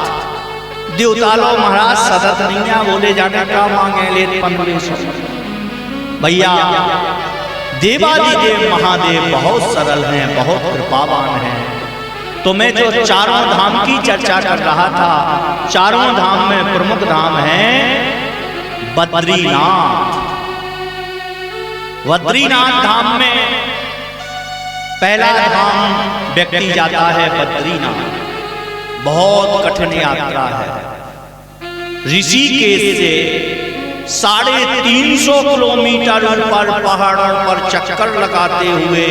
देवतालो महाराज सदत नहीं है। बोले जाने का मांगे ले 1500। भैया देवादिदेव महादेव बहुत सरल हैं बहुत कृपावान हैं। तो मैं जो 4 धाम की चर्चा कर रहा था 4 धाम में प्रमुख धाम है बद्रीनाथ। बद्रीनाथ धाम में पहला धाम व्यक्ति जाता है बद्रीनाथ। बहुत कठिन यात्रा है। ऋषिकेश से 350 किलोमीटर ऊपर पहाड़ों पर चक्कर लगाते हुए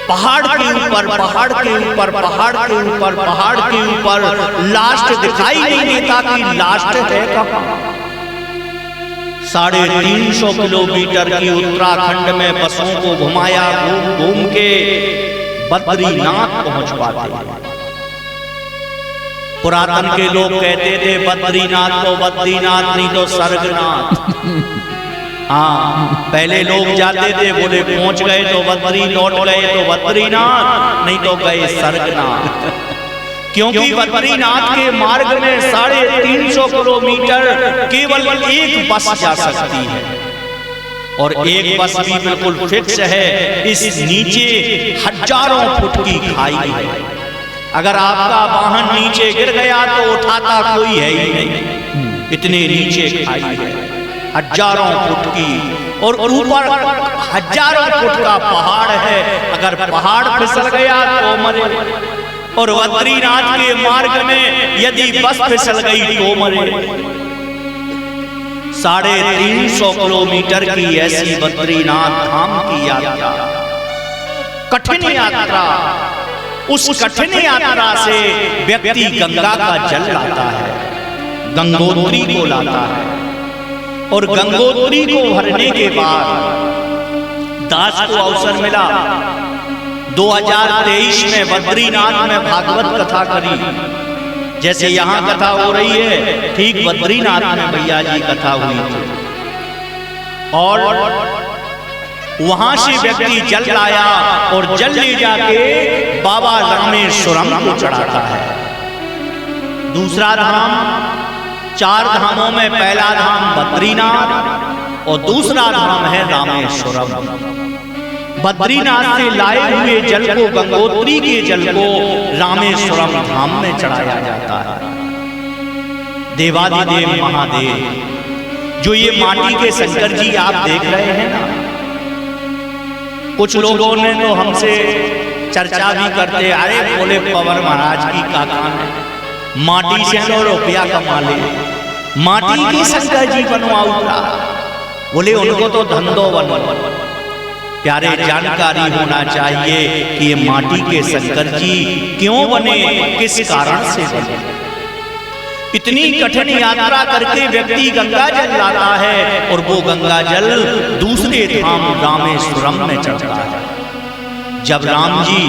पहाड़ के ऊपर पहाड़ के ऊपर पहाड़ के ऊपर पहाड़ के ऊपर लास्ट दिखाई नहीं देता कि लास्ट है कहां। 350 किलोमीटर की उत्तराखंड में बसों को घुमाया घूम घूम के बद्रीनाथ पहुंच पाते हैं। पुरातन के लोग कहते थे बद्रीनाथ तो बद्रीनाथ नहीं तो स्वर्गनाथ। हाँ पहले लोग जाते थे बोले पहुंच गए तो बद्री लौट गए तो बद्रीनाथ नहीं तो गए स्वर्गनाथ। क्योंकि बद्रीनाथ के मार्ग में 350 किलोमीटर केवल एक बस जा सकती है और एक बस भी बिल्कुल फिक्स है। इस नीचे हजारों फुट की खाई है। अगर आपका वाहन नीचे गिर गया तो उठाता कोई है ही नहीं। इतने नीचे खाई है हजारों फुट की और ऊपर हजारों फुट का पहाड़ है। अगर पहाड़ फिसल गया तो मरे। और बद्रीनाथ के मार्ग में यदि बस फिसल गई तो मरे। 350 किलोमीटर की ऐसी बद्रीनाथ धाम की यात्रा कठिन यात्रा। उस कठिन यात्रा से व्यक्ति गंगा का जल लाता है गंगोत्री को लाता है और गंगोत्री को भरने के बाद दास को अवसर मिला 2023 में बद्रीनाथ में भागवत कथा करी। जैसे यहाँ कथा हो रही है, ठीक बद्रीनाथ में भैया जी कथा हुई थी। और वहां से व्यक्ति जल लाया और जल ले जाके बाबा रामेश्वरम को चढ़ाता है। दूसरा धाम, 4 धामों में पहला धाम बद्रीनाथ और दूसरा धाम है रामेश्वरम। बद्रीनाथ से लाए हुए जल को, गंगोत्री के जल को रामेश्वरम धाम में चढ़ाया जाता है। देवादिदेव महादेव, जो ये माटी के शंकर जी आप देख रहे हैं ना, कुछ लोगों ने तो हमसे चर्चा भी करते, अरे बोले पवन महाराज की का काम है, माटी से लो रुपया कमा ले, माटी के शंकर जी बनवाऊंगा। बोले उनको तो धंधो बनो। प्यारे, जानकारी होना चाहिए कि ये माटी के शंकर जी क्यों बने, किस कारण से बने। इतनी कठिन यात्रा करके व्यक्ति गंगा जल लाता है और वो गंगा जल दूसरे धाम रामेश्वरम में चढ़ता है। जब राम जी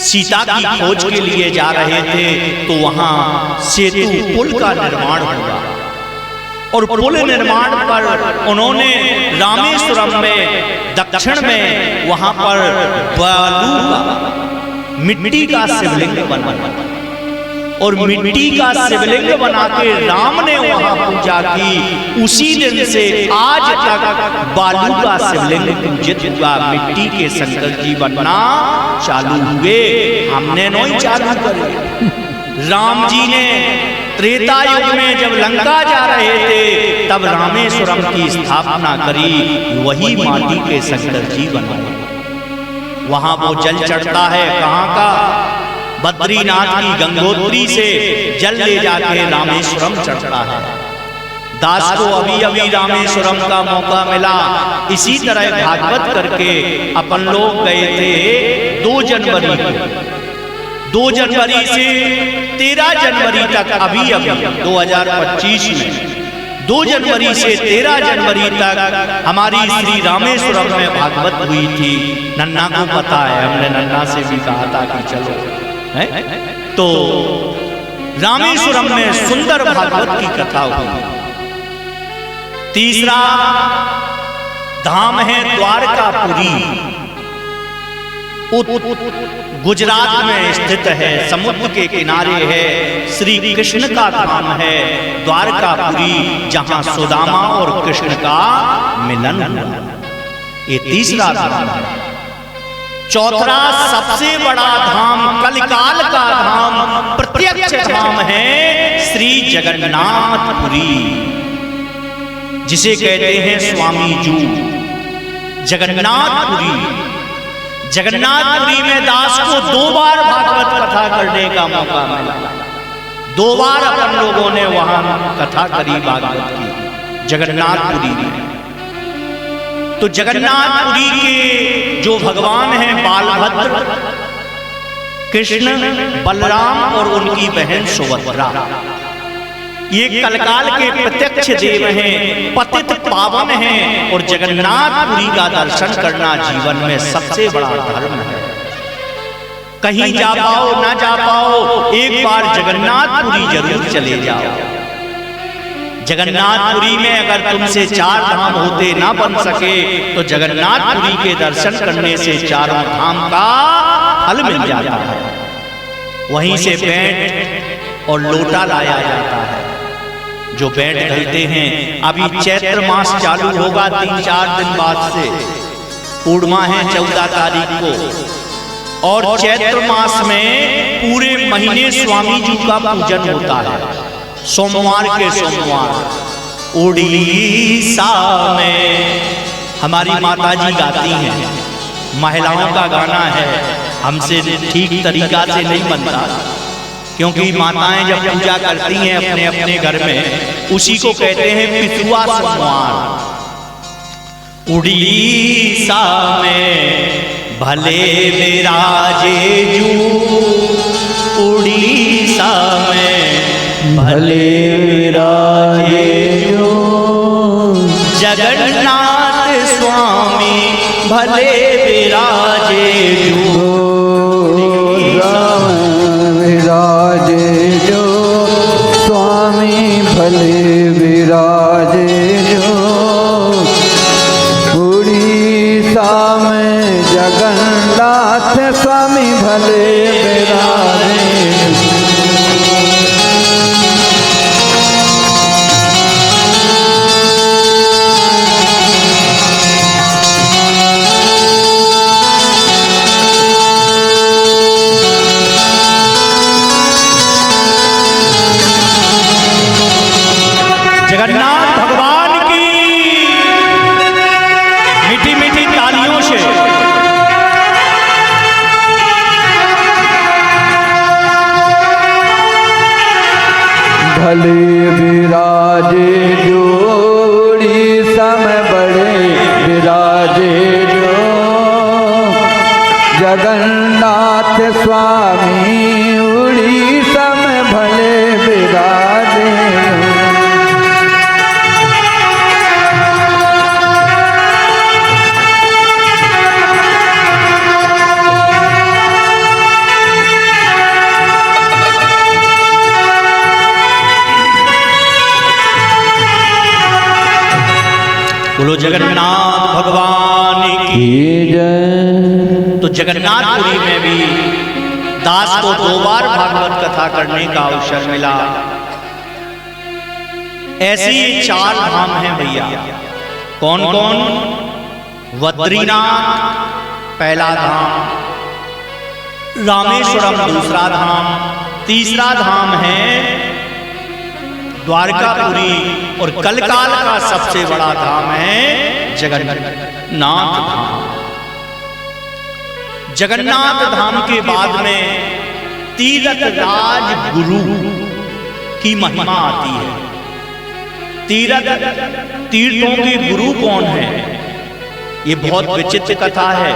सीता की खोज के लिए जा रहे थे तो वहां सेतु पुल का निर्माण हुआ और पुल निर्माण पर उन्होंने रामेश्वरम में दक्षिण में वहां पर बालू का, मिट्टी का शिवलिंग बनाया और मिट्टी का शिवलिंग बना के राम ने वहां पूजा की। उसी दिन से आज तक बालू का शिवलिंग पूजित हुआ, मिट्टी के शंकर जी बनना चालू हुए। हमने नहीं चालू करे। राम जी ने त्रेता युग में जब लंका जा रहे थे तब रामेश्वरम की स्थापना करी, वही माटी के शंकर जी बनाए। वहां वो जल चढ़ता है, कहाँ का? बद्रीनाथ की गंगोत्री से जल ले जाके रामेश्वरम चढ़ता है। दास को अभी अभी रामेश्वरम का मौका मिला। इसी तरह भागवत करके अपन लोग गए थे 2 जनवरी को। 2 जनवरी से 13 जनवरी तक, अभी 2025 में 2 जनवरी से 13 जनवरी तक हमारी श्री रामेश्वरम में भागवत हुई थी। नन्ना को पता है, हमने नन्ना से भी कहा था कि चलो है? तो रामेश्वरम में सुंदर भागवत की कथा हुई। तीसरा धाम है द्वारकापुरी, गुजरात में स्थित है, समुद्र के किनारे है, श्री कृष्ण का धाम है द्वारकापुरी, जहां सुदामा और कृष्ण का मिलन हुआ। ये तीसरा धाम है। चौथा सबसे बड़ा धाम, कलिकाल का धाम, प्रत्यक्ष धाम है श्री जगन्नाथपुरी, जिसे कहते हैं स्वामी जू। जगन्नाथपुरी, जगन्नाथपुरी में दास को 2 बार भागवत कथा करने का मौका मिला। 2 बार अपन लोगों ने वहां कथा करी भागवत की जगन्नाथपुरी में। तो जगन्नाथपुरी के जो भगवान हैं बालभद्र, कृष्ण, बलराम और उनकी बहन सुभद्रा, ये कलकाल के प्रत्यक्ष देव हैं, पतित पावन हैं। और जगन्नाथपुरी का दर्शन करना जीवन में सबसे बड़ा धर्म है। कहीं जा पाओ ना जा पाओ, एक बार जगन्नाथपुरी जरूर चले जाओ। जगन्नाथपुरी में अगर तुमसे 4 धाम होते ना बन सके तो जगन्नाथपुरी के दर्शन करने से 4 धाम का फल मिल जाता है। वहीं से बेंट और लोटा लाया जाता है, जो बेंट कहते हैं। अभी चैत्र मास चालू होगा 3-4 दिन बाद से, पूर्णिमा है 14 तारीख को, और चैत्र मास में पूरे महीने स्वामी जी का पूजन होता है। सोमवार के सोमवार उड़ीसा में हमारी माता जी गाती हैं, महिलाओं का गाना है, हमसे ठीक तरीका से नहीं बनता, क्योंकि माताएं जब पूजा करती हैं अपने अपने घर में, उसी को कहते हैं पितुआ सोमवार। उड़ीसा में भले विराजे जू, उड़ीसा में भले विराजे जो, जगन्नाथ स्वामी भले विराजे विराजे जो स्वामी भले विराजे जो उड़ीसा में जगन्नाथ स्वामी भले विराजे। जगन्नाथ भगवान की मीठी मीठी तालियों से भले विराजे जोड़ी सम बड़े विराजे जो जगन्नाथ स्वामी उड़ीसा में भले विराजे। बोलो जगन्नाथ भगवान की जय। तो जगन्नाथपुरी में भी दास को 2 बार भागवत कथा करने का अवसर मिला। ऐसे ही 4 धाम हैं भैया। कौन कौन? बद्रीनाथ पहला धाम, रामेश्वरम दूसरा धाम, तीसरा धाम है द्वारकापुरी और कलकाल का सबसे बड़ा धाम है जगन्नाथ धाम। जगन्नाथ धाम के बाद में तीर्थ राज गुरु की महिमा आती है। तीर्थों के गुरु कौन है? ये बहुत विचित्र कथा है,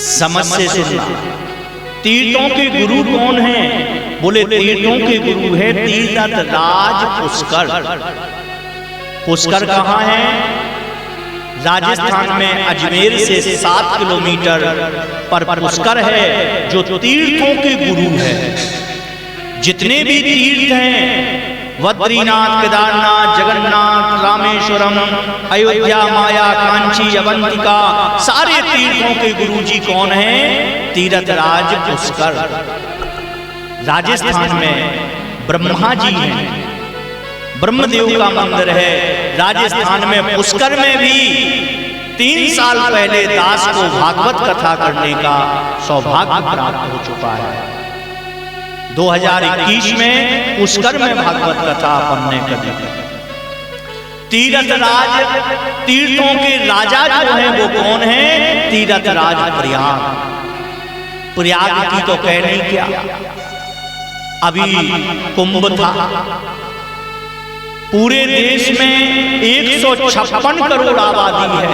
समझ से सुनना। तीर्थों के गुरु कौन है? बोले तीर्थों के गुरु है तीर्थ राज पुष्कर। पुष्कर कहाँ है? राजस्थान में अजमेर से 7 किलोमीटर पर पुष्कर है, जो तीर्थों के गुरु है। जितने भी तीर्थ हैं, बद्रीनाथ, केदारनाथ, जगन्नाथ, रामेश्वरम, अयोध्या, माया, कांची, अवंतिका, सारे तीर्थों के गुरु जी कौन हैं? तीर्थराज पुष्कर। राजस्थान में ब्रह्मा जी हैं, ब्रह्मदेव का मंदिर है। राजस्थान में पुष्कर में भी 3 साल पहले दास को भागवत कथा करने का सौभाग्य प्राप्त हो चुका है। 2021 में पुष्कर में भागवत कथा अपन ने करी। तीर्थराज, तीर्थों के राजा जो हैं वो कौन है? तीर्थराज प्रयाग। प्रयाग की तो कह नहीं क्या, अभी कुंभ था। पूरे देश में 156 करोड़ आबादी है।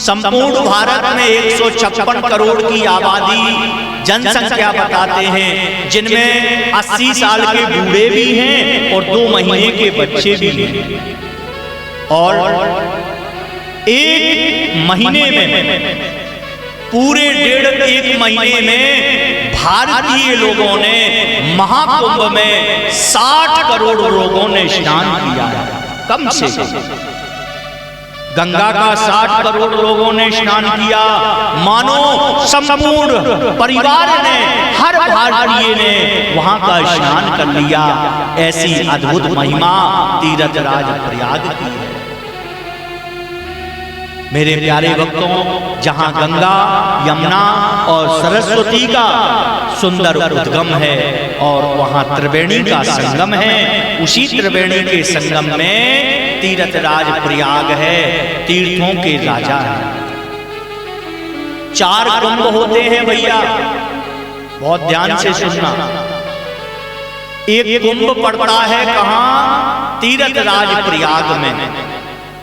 संपूर्ण भारत में 156 करोड़ की आबादी जनसंख्या बताते हैं, जिनमें 80 साल के बूढ़े भी हैं और 2 महीने के बच्चे भी हैं। और 1 महीने में, पूरे 1.5 महीने में भारतीय लोगों ने महाकुंभ में 60 करोड़ लोगों ने स्नान किया है। कम से कम गंगा का 60 करोड़ लोगों ने स्नान किया। मानो संपूर्ण परिवार ने, हर भारतीय ने वहां का स्नान कर लिया। ऐसी अद्भुत महिमा तीर्थराज प्रयाग की है। मेरे प्यारे भक्तों, जहां गंगा, यमुना और सरस्वती का सुंदर उद्गम है और वहां त्रिवेणी का संगम है, उसी त्रिवेणी के संगम में तीर्थराज प्रयाग है, तीर्थों के राजा है। 4 कुंभ होते हैं भैया, बहुत ध्यान से सुनना। एक कुंभ पड़ता है कहाँ? तीर्थराज प्रयाग में,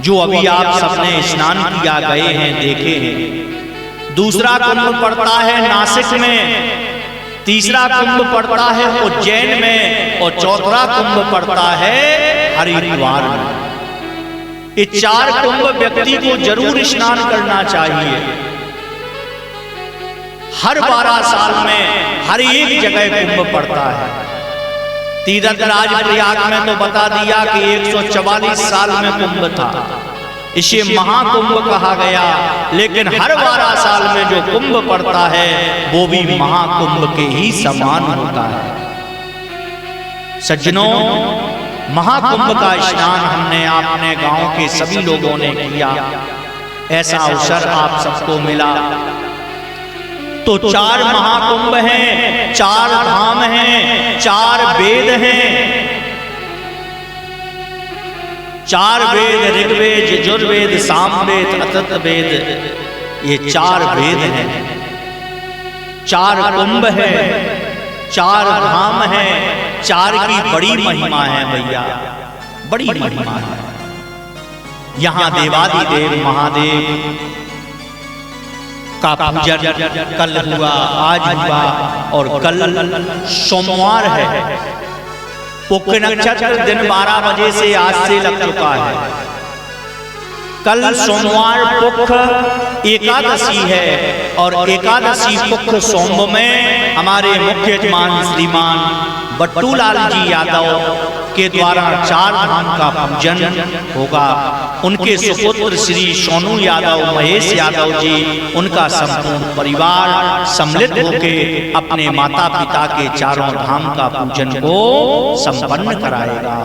जो अभी आप सबने स्नान किया, गए हैं, देखे हैं। दूसरा कुंभ पड़ता है नासिक में, तीसरा कुंभ पड़ता है उज्जैन में और चौथा कुंभ पड़ता है हरिद्वार में। ये 4 कुंभ व्यक्ति को जरूर स्नान करना चाहिए। हर 12 साल में हर एक जगह कुंभ पड़ता है। तीर्थराज प्रयाग में तो बता दिया कि 144 साल में कुंभ था, इसे महाकुंभ कहा गया। लेकिन हर 12 साल में जो कुंभ पड़ता है वो भी महाकुंभ के ही समान होता है। सज्जनों, महाकुंभ का स्नान हमने अपने गांव के सभी लोगों ने किया, ऐसा अवसर आप सबको मिला। तो 4 महाकुंभ हैं, 4 धाम हैं, 4 वेद हैं। 4 वेद, ऋग्वेद, यजुर्वेद, सामवेद, अथर्ववेद, ये 4 वेद हैं। 4 कुंभ है, 4 धाम है, 4 की बड़ी महिमा है भैया, बड़ी महिमा है। यहाँ देवादिदेव महादेव का पूजन कल हुआ, आज हुआ, और कल सोमवार है। पुष्य नक्षत्र दिन 12 बजे से आज से लग चुका है। कल सोमवार पुष्य एकादशी है और एकादशी पुष्य सोम में हमारे मुख्य यजमान श्रीमान बट्टूलाल जी यादव के द्वारा 4 धाम का पूजन होगा। उनके सुपुत्र श्री सोनू यादव, महेश यादव जी, उनका संपूर्ण परिवार सम्मिलित होकर अपने माता पिता के 4 धाम का पूजन को संपन्न कराएगा।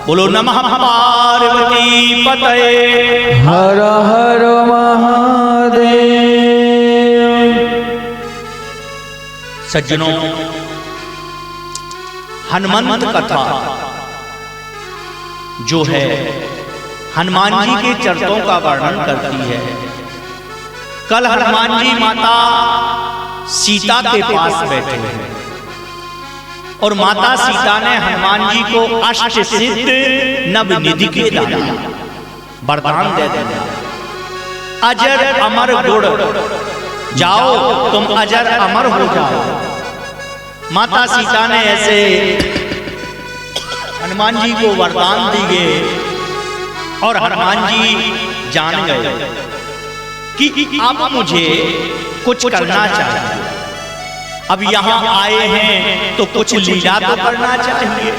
बोलो नमः पार्वती पतये हर हर महादेव। सज्जनों, हनुमंत कथा जो है हनुमान जी के चरित्रों का वर्णन करती है। कल हनुमान जी माता सीता के पास बैठे हैं और माता सीता ने हनुमान जी को अष्ट सिद्ध नव निधि के दाता वरदान दे दिया। अजर अमर गुण, जाओ तुम अजर अमर हो जाओ। माता सीता ने ऐसे हनुमान जी को वरदान दिए और हनुमान जी जान गए कि अब मुझे कुछ करना चाहिए। अब यहाँ आए हैं तो कुछ लीला तो करना चाहिए,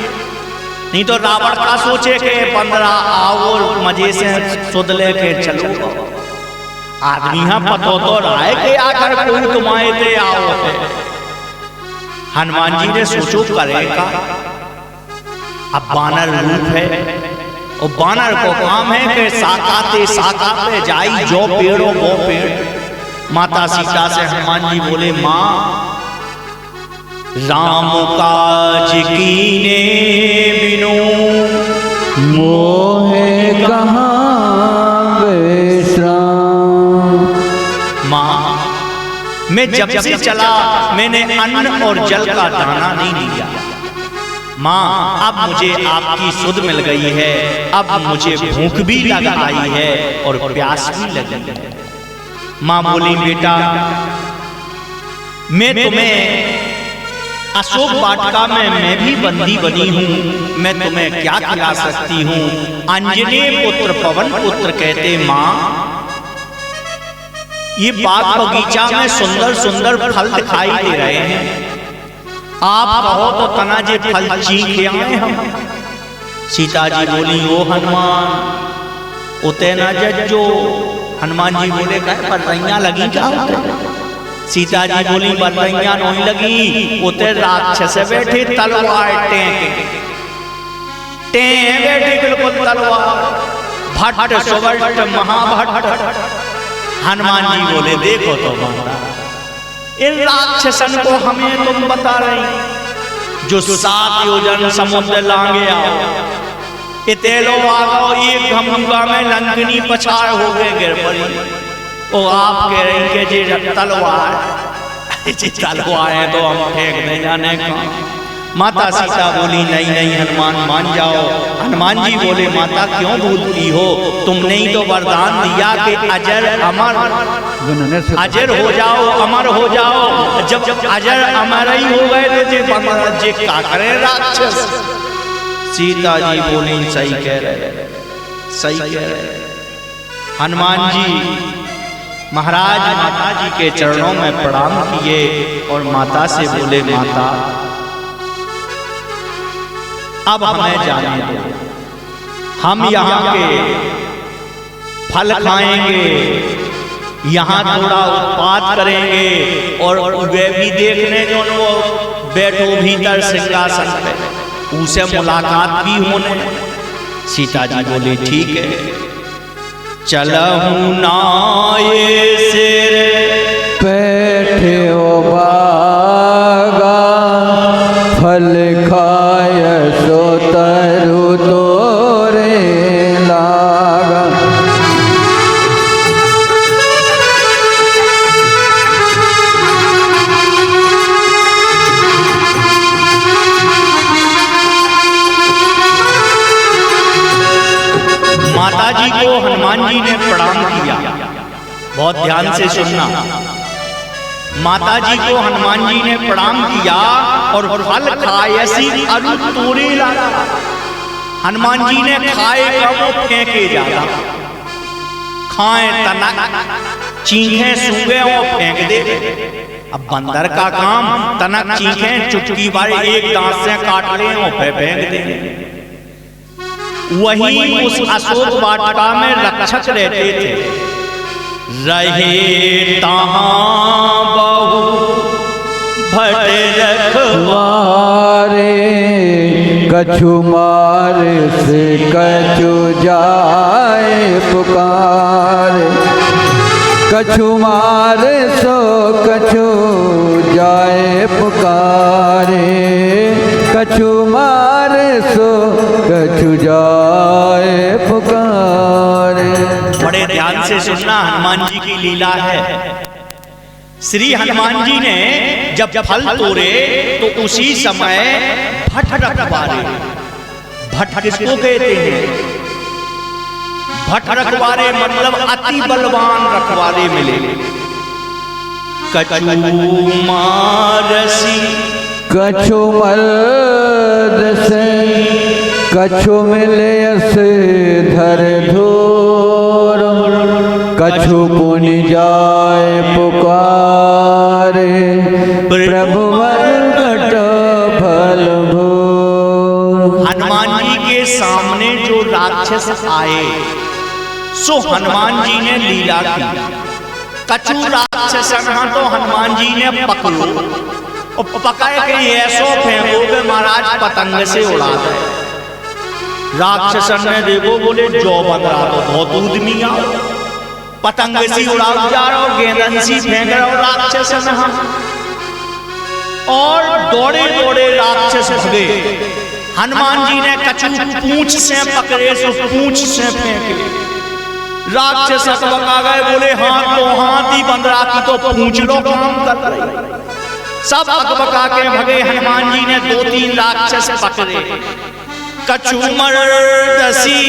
नहीं तो रावण का सोचे के 15 आओ मजे से सुध लेके चलो। आदमी यहाँ पतो तो राय के आकर कोई तुम्हारे दे आओ है। हनुमान जी ने सोचो करेगा, अब बानर रूप है और बानर को काम है कि साकाते जाई जो पेड़ो वो पेड़। माता सीता से हनुमान जी बोले, माँ राम काज कीने बिनु मोहे कहाँ विश्राम। माँ, मैं जब से चला मैंने अन्न और जल का दाना नहीं लिया। माँ, अब मुझे आपकी सुध मिल गई है, अब मुझे भूख भी लग आई है और प्यास भी लगी है। माँ बोली, बेटा मैं तुम्हें अशोक वाटिका में मैं भी बंदी बनी हूँ, मैं तुम्हें क्या खिला सकती हूँ। अंजनी पुत्र पवन पुत्र कहते, माँ ये बाग बगीचा में सुंदर सुंदर फल दिखाई दे रहे हैं, आप कहो तो तना जे फल चीखे आए हम। सीता जी बोली, ओ हनुमान उते न जज्जो। हनुमान जी बोले, कह बर्रैया लगी क्या होते? सीता जी बोली, बर्रैया नहीं लगी, उते राक्षस बैठे तलवार टें बैठे बिल्कुल तलवार भट्ट सुवर्ण महाभट्ट। हनुमान जी बोले, देखो तो माता, इन राक्षसन को हमें तुम बता रही जो 7 योजन समुद्र लांगे आओ, इतेलो आगो एक घमुगा में लंकनी पछाड़ हो गए गिर पड़ी। ओ आप कह रही के जी तलवार है तो हम फेंक दे जाने का। माता सीता बोली, नहीं नहीं हनुमान मान जाओ। हनुमान जी बोले, माता क्यों भूलती हो, तुमने ही तो वरदान दिया कि अजर अमर, अजर हो जाओ, अमर हो जाओ। जब अजर अमर ही हो गए तो जे का करे राक्षस। सीता जी बोली, सही कह रहे, सही कह रहे। हनुमान जी महाराज माता जी के चरणों में प्रणाम किए और माता से बोले, माता अब हमें जाने दो, हम यहाँ के फल खाएंगे, यहाँ थोड़ा उत्पात करेंगे और वे भी देखने जो वो बैठो भीतर सिंहासन पे, उसे मुलाकात भी होने। सीता जी बोली, ठीक है, चलहूं नाये सिर बैठे ओ बागा, फल खाय सो तरु तोरे लागा। माता जी को हनुमान जी ने प्रणाम किया। बहुत ध्यान से सुनना। माता जी को हनुमान जी ने प्रणाम किया और फल खाए सी अरु तोरे लागा। हनुमान जी ने खाए कब फेंके जाता, खाए तनक चीखे सूंघे और फेंक दे। अब बंदर का काम तनक चीखे चुटकी बार एक दांत से काट ले और फेंक दे। वही उस अशोक वाटिका में रक्षक रहते थे। रहे तहां बहु भट रखवारे, कछु मार से कछु जाए पुकारे। कछु मार सो कछु जाए पुकारे, कछु मार सो कछु जाए पुकारे। बड़े ध्यान से सुनना, हनुमान जी की लीला है। श्री हनुमान जी ने जब फल तोड़े तो उसी समय भट रखवारे, भट किसको कहते हैं? भट रखवारे मतलब अति बलवान रखवारे मिले। कछु मारसी कछु मर्द से, कछु मिले से धर धोर। कछु पुनि जाए पुकारे, प्रभु मरकट फल भो। हनुमान जी के सामने जो राक्षस आए सो हनुमान जी ने लीला की। कछु राक्षस तो हनुमान जी ने पकड़ो और पकड़ के ऐसो फेंकोगे महाराज पतंग से उड़ा दे। राक्षसन ने देखो, बोले जो बंदरा तो बहुत उद्यमी आओ, पतंग सी उड़ा जा रहा हो, गेंदन सी फेंक रहा हो राक्षसन। और दौड़े दौड़े राक्षस भगे। हनुमान जी ने कछु पूंछ से पकड़े सो पूंछ से फेंके। राक्षस अकबका गए, बोले हाथ तो हाथी बंदरा की तो पूंछ लो काम कर रही। सब अकबका के भगे। हनुमान जी ने 2-3 राक्षस पकड़े। कछु मर्दसी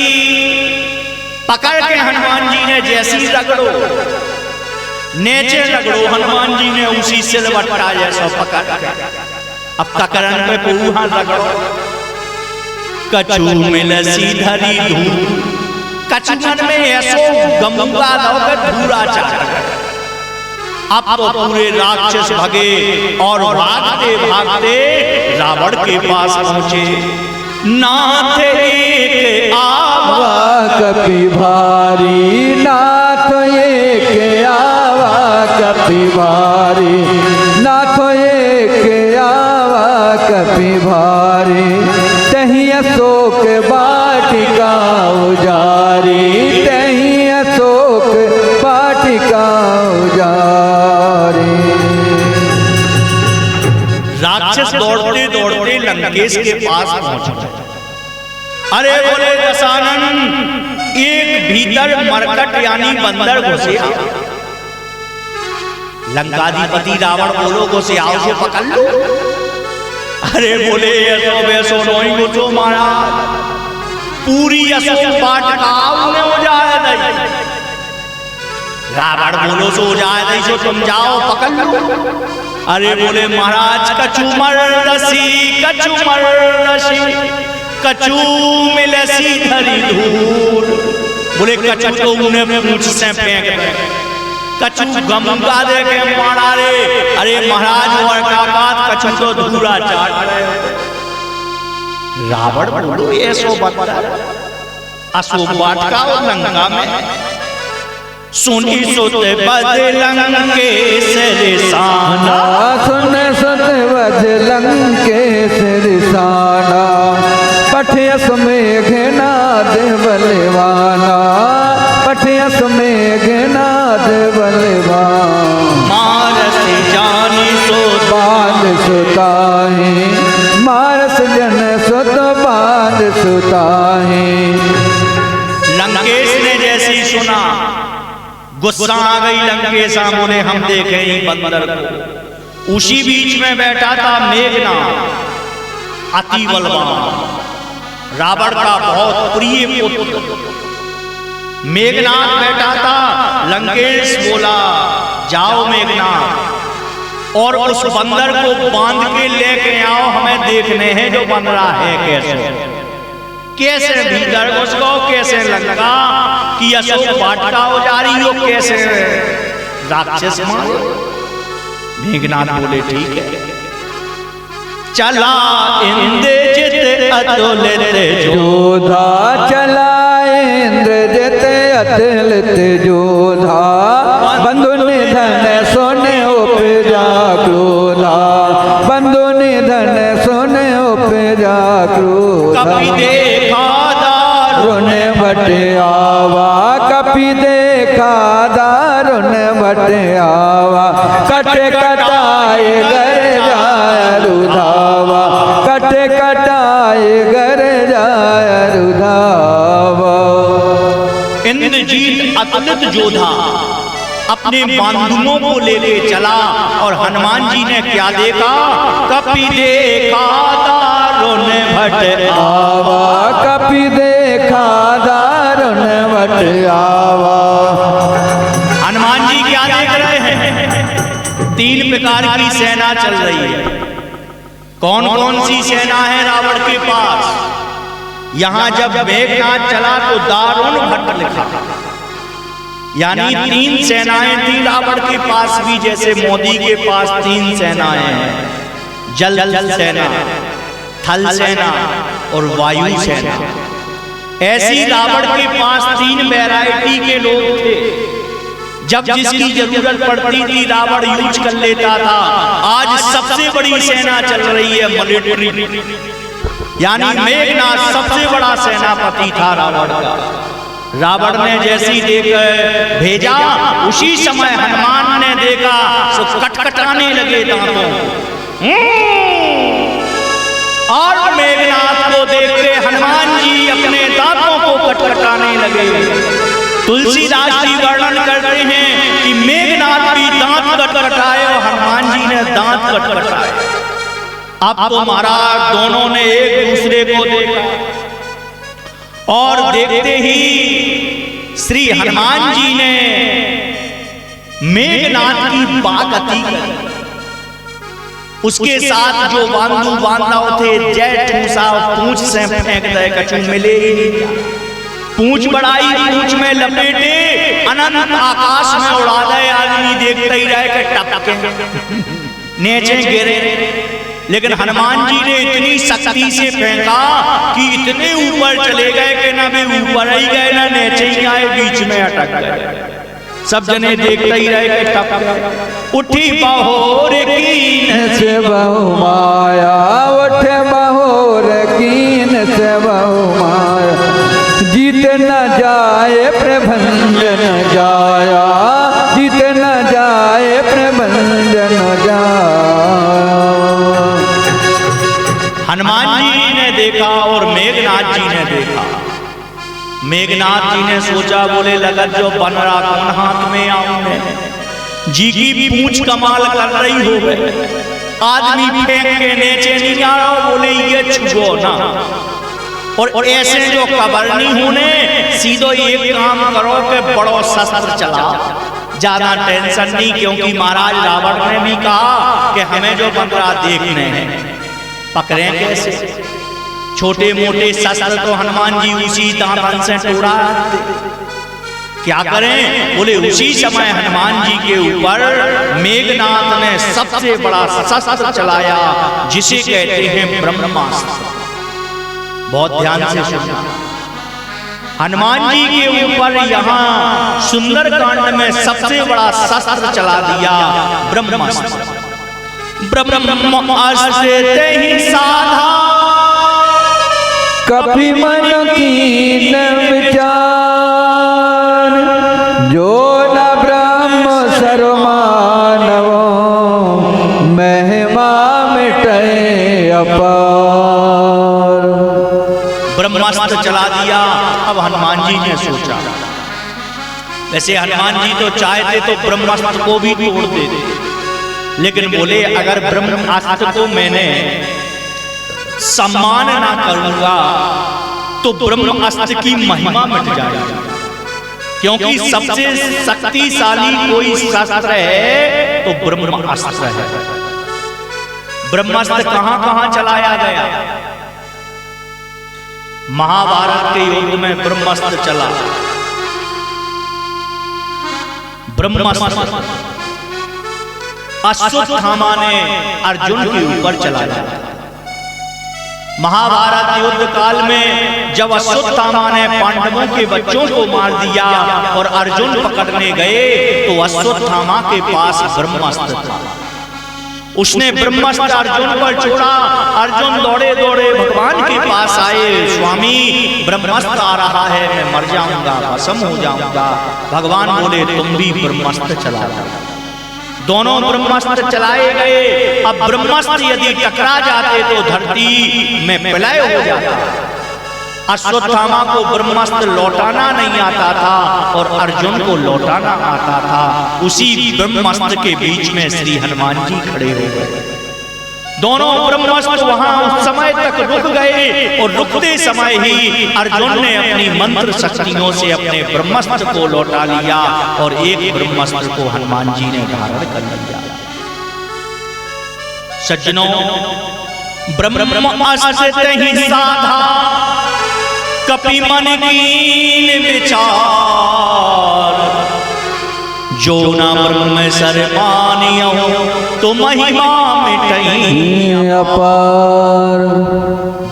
पकड़ के हनुमान जी ने जैसी रगड़ो नेचे रगड़ो, हनुमान जी ने उसी सिलवट्टा जैसा पकड़ के अब ककरन पे पूहा रगड़ो। कछु मिलसी धरी धूल, कचुन में ऐसो गंगा लौकर धूरा चाट। अब तो पूरे राक्षस भगे और भागते भागते रावण के पास पहुंचे। नाथ एक आवा कपि भारी, नाथ एक आवा कपि भारी। नाथ एक आवा कपि भारी, तही अशोक वाटिका उजारी। तही अशोक वाटिका उजारी। राक्षस दौड़ते दौड़ते लंकेश के पास पहुंचे। अरे बोले दशानन, एक भीतर मरकट यानी बंदर घुसे। लंकाधिपति रावण बोलो घुसे आओ से पकड़ लो। अरे बोले ऐसो वैसो नहीं घुसो महाराज, पूरी अशोक वाटिका उन्हें हो जाए नहीं। रावण बोलो सो हो जाए नहीं, सो तुम जाओ पकड़ लो। अरे बोले महाराज कछु मर्दसी, कछु मर्दसी, कछु मिलसी धरी धूल। बोले कछु तो उन्हें पूछ से फेंक दे, कछु गमगा दे के मारा रे। अरे महाराज और काकात कछु तो धूरा चाट रहे। रावण बोलो ये सो बता अशोक वाटिका और लंका में सुनी सोते बद लंकेश रिसाना, सुन सुन बद लंकेश रिसाना, पठयस मेघनाद बलवाना, पठयस मेघनाद बलवान। मारस जानी सो बाल सुताहे, मारस जन सुत बाल सुताहे। लंकेश ने जैसी सुना गुस्सा आ गई लंकेश, बोले हम देखे ही बंदर को। उसी बीच में बैठा था मेघनाद अति बलवान, रावण का बहुत प्रिय पुत्र मेघनाद बैठा था। लंकेश बोला जाओ मेघनाद और उस बंदर को बांध के लेके आओ, हमें देखने हैं जो बन रहा है कैसे कैसे भीतर घुस गो, कैसे लंका कि अशोक वाटिका हो जा रही हो, कैसे राक्षस मारो। मेघनाद बोले ठीक है। चला इंद्रजित अतुलित जोधा, चला इंद्रजित अतुलित जोधा, बंधु निधन सोने उपजा क्रोधा, बंधु निधन सोने उपजा क्रोधा। कपि देखा दारुण भट आवा, कपि देखा दारुण भट आवा, कट कटाए घर जाय रुधावा, कट कटाए घर जाय रुधावा। इंद्रजीत अतुलित जोधा अपने बंधुओं को लेके चला और हनुमान जी ने क्या देखा? कपि देखा दारुण भट आवा, कपि देखा दारुण भट आवा। हनुमान जी क्या देख रहे हैं? 3 प्रकार की सेना चल रही है। कौन कौन सी सेना है रावण के पास? यहां जब मेघनाद चला तो दारुण भट्ट लिखा, यानी 3 सेनाएं थी रावण के पास भी। जैसे मोदी के पास 3 सेनाएं हैं, जल सेना, थल सेना और वायु सेना। ऐसी रावण के पास 3 वैरायटी के लोग थे। जब जिसकी जरूरत पड़ती थी रावण यूज कर लेता था। आज सबसे बड़ी सेना चल रही है मिलिट्री, यानी मेघनाद सबसे बड़ा सेनापति था रावण का। रावण ने जैसी देख भेजा, उसी समय हनुमान ने देखा सो कटकटाने लगे दांतों। और मेघनाद को देखते हनुमान जी अपने दांतों को कटकटाने लगे। तुलसीदास जी वर्णन करते हैं कि मेघनाद भी दांत कटकटाए और हनुमान जी ने दांत कटकटाए। अब तो महाराज दोनों ने एक दूसरे को देखा और देखते ही श्री हनुमान जी ने मेघनाद की बागती कर, उसके साथ जो बांधव थे जय ठूसा पूंछ से फेंक दे, कछु मिले ही नहीं। पूंछ बढ़ाई, पूंछ में लपेटे, अनंत आकाश में उड़ा दे। आदमी देखते ही रहे कि टपके नीचे गिरे। लेकिन हनुमान जी ने इतनी शक्ति से फेंका कि इतने ऊपर चले गए कि ना भी ऊपर ही गए ना नीचे ही आए, बीच में अटक गए। सब जने देखते ही रहे कि टप उठी बहोर कीन से बहु माया, उठे बहोर कीन से बहु माया, जीत न जाए प्रभंजन जाया, जीत न जाए प्रभंजन जाया। हनुमान जी ने देखा और मेघनाद जी ने देखा। मेघनाद जी ने सोचा, बोले लगत जो बन रहा कौन हाथ में आऊंगे। जी की पूंछ कमाल कर रही हो गए, आदमी फेंक के नीचे नहीं आ रहा। बोले ये छुओ ना, और ऐसे जो कबर नहीं होने, सीधो एक काम करो कि बड़ो शस्त्र चलाओ, ज्यादा टेंशन नहीं। क्योंकि महाराज रावण ने भी कहा कि हमें जो बन रहा देखने हैं, पकड़े कैसे, छोटे मोटे शस्त्र तो हनुमान जी उसी दांतन से टोरा क्या करें, बोले उसी समय हनुमान जी के ऊपर मेघनाथ ने सबसे बड़ा शस्त्र चलाया जिसे कहते हैं ब्रह्मास्त्र। बहुत ध्यान से सुनना, हनुमान जी के ऊपर यहाँ सुंदरकांड में सबसे बड़ा शस्त्र चला दिया ब्रह्मास्त्र। ब्रह्मास्त्र ही साधा कपि मन कीन विचार, जो न ब्रह्म सर्वमानव, महिमा मिटे अपार। ब्रह्मास्त्र चला दिया। अब हनुमान जी ने सोचा, वैसे हनुमान जी तो चाहते तो ब्रह्मास्त्र को भी तोड़ देते, लेकिन बोले अगर ब्रह्मास्त्र को मैंने सम्मान ना करूंगा तो ब्रह्मास्त्र की महिमा मिट जाएगी, क्योंकि सबसे शक्तिशाली कोई शस्त्र है तो ब्रह्मास्त्र है। ब्रह्मास्त्र कहां कहां चलाया गया, महाभारत के युद्ध में ब्रह्मास्त्र चला। ब्रह्मास्त्र अश्वत्थामा ने अर्जुन के ऊपर चलाया। महाभारत युद्ध काल में जब अश्वत्थामा ने पांडवों के बच्चों को मार दिया और अर्जुन पकड़ने गए तो अश्वत्थामा के पास ब्रह्मास्त्र था। उसने ब्रह्मास्त्र अर्जुन पर छोड़ा। अर्जुन दौड़े दौड़े भगवान के पास आए, स्वामी ब्रह्मास्त्र आ रहा है, मैं मर जाऊंगा, भस्म हो जाऊंगा। भगवान बोले तुम भी ब्रह्मास्त्र चला दो। दोनों ब्रह्मास्त्र चलाए गए। अब ब्रह्मास्त्र यदि टकरा जाते तो धरती में प्रलय हो जाता। अश्वत्थामा को ब्रह्मास्त्र लौटाना नहीं आता था और अर्जुन को लौटाना आता था। उसी ब्रह्मास्त्र के बीच में श्री हनुमान जी खड़े हो गए। दोनों ब्रह्मास्त्र वहां उस समय तक रुक गए और रुकते समय ही अर्जुन ने अपनी मंत्र शक्तियों से अपने ब्रह्मास्त्र को लौटा लिया और एक ब्रह्मास्त्र को हनुमान जी ने धारण कर लिया। सज्जनों, ब्रह्मास्त्र ही साधा कपि मन कीन विचार, जो न ब्रह्म सर्वमानियो तो महिमा मिटई अपार।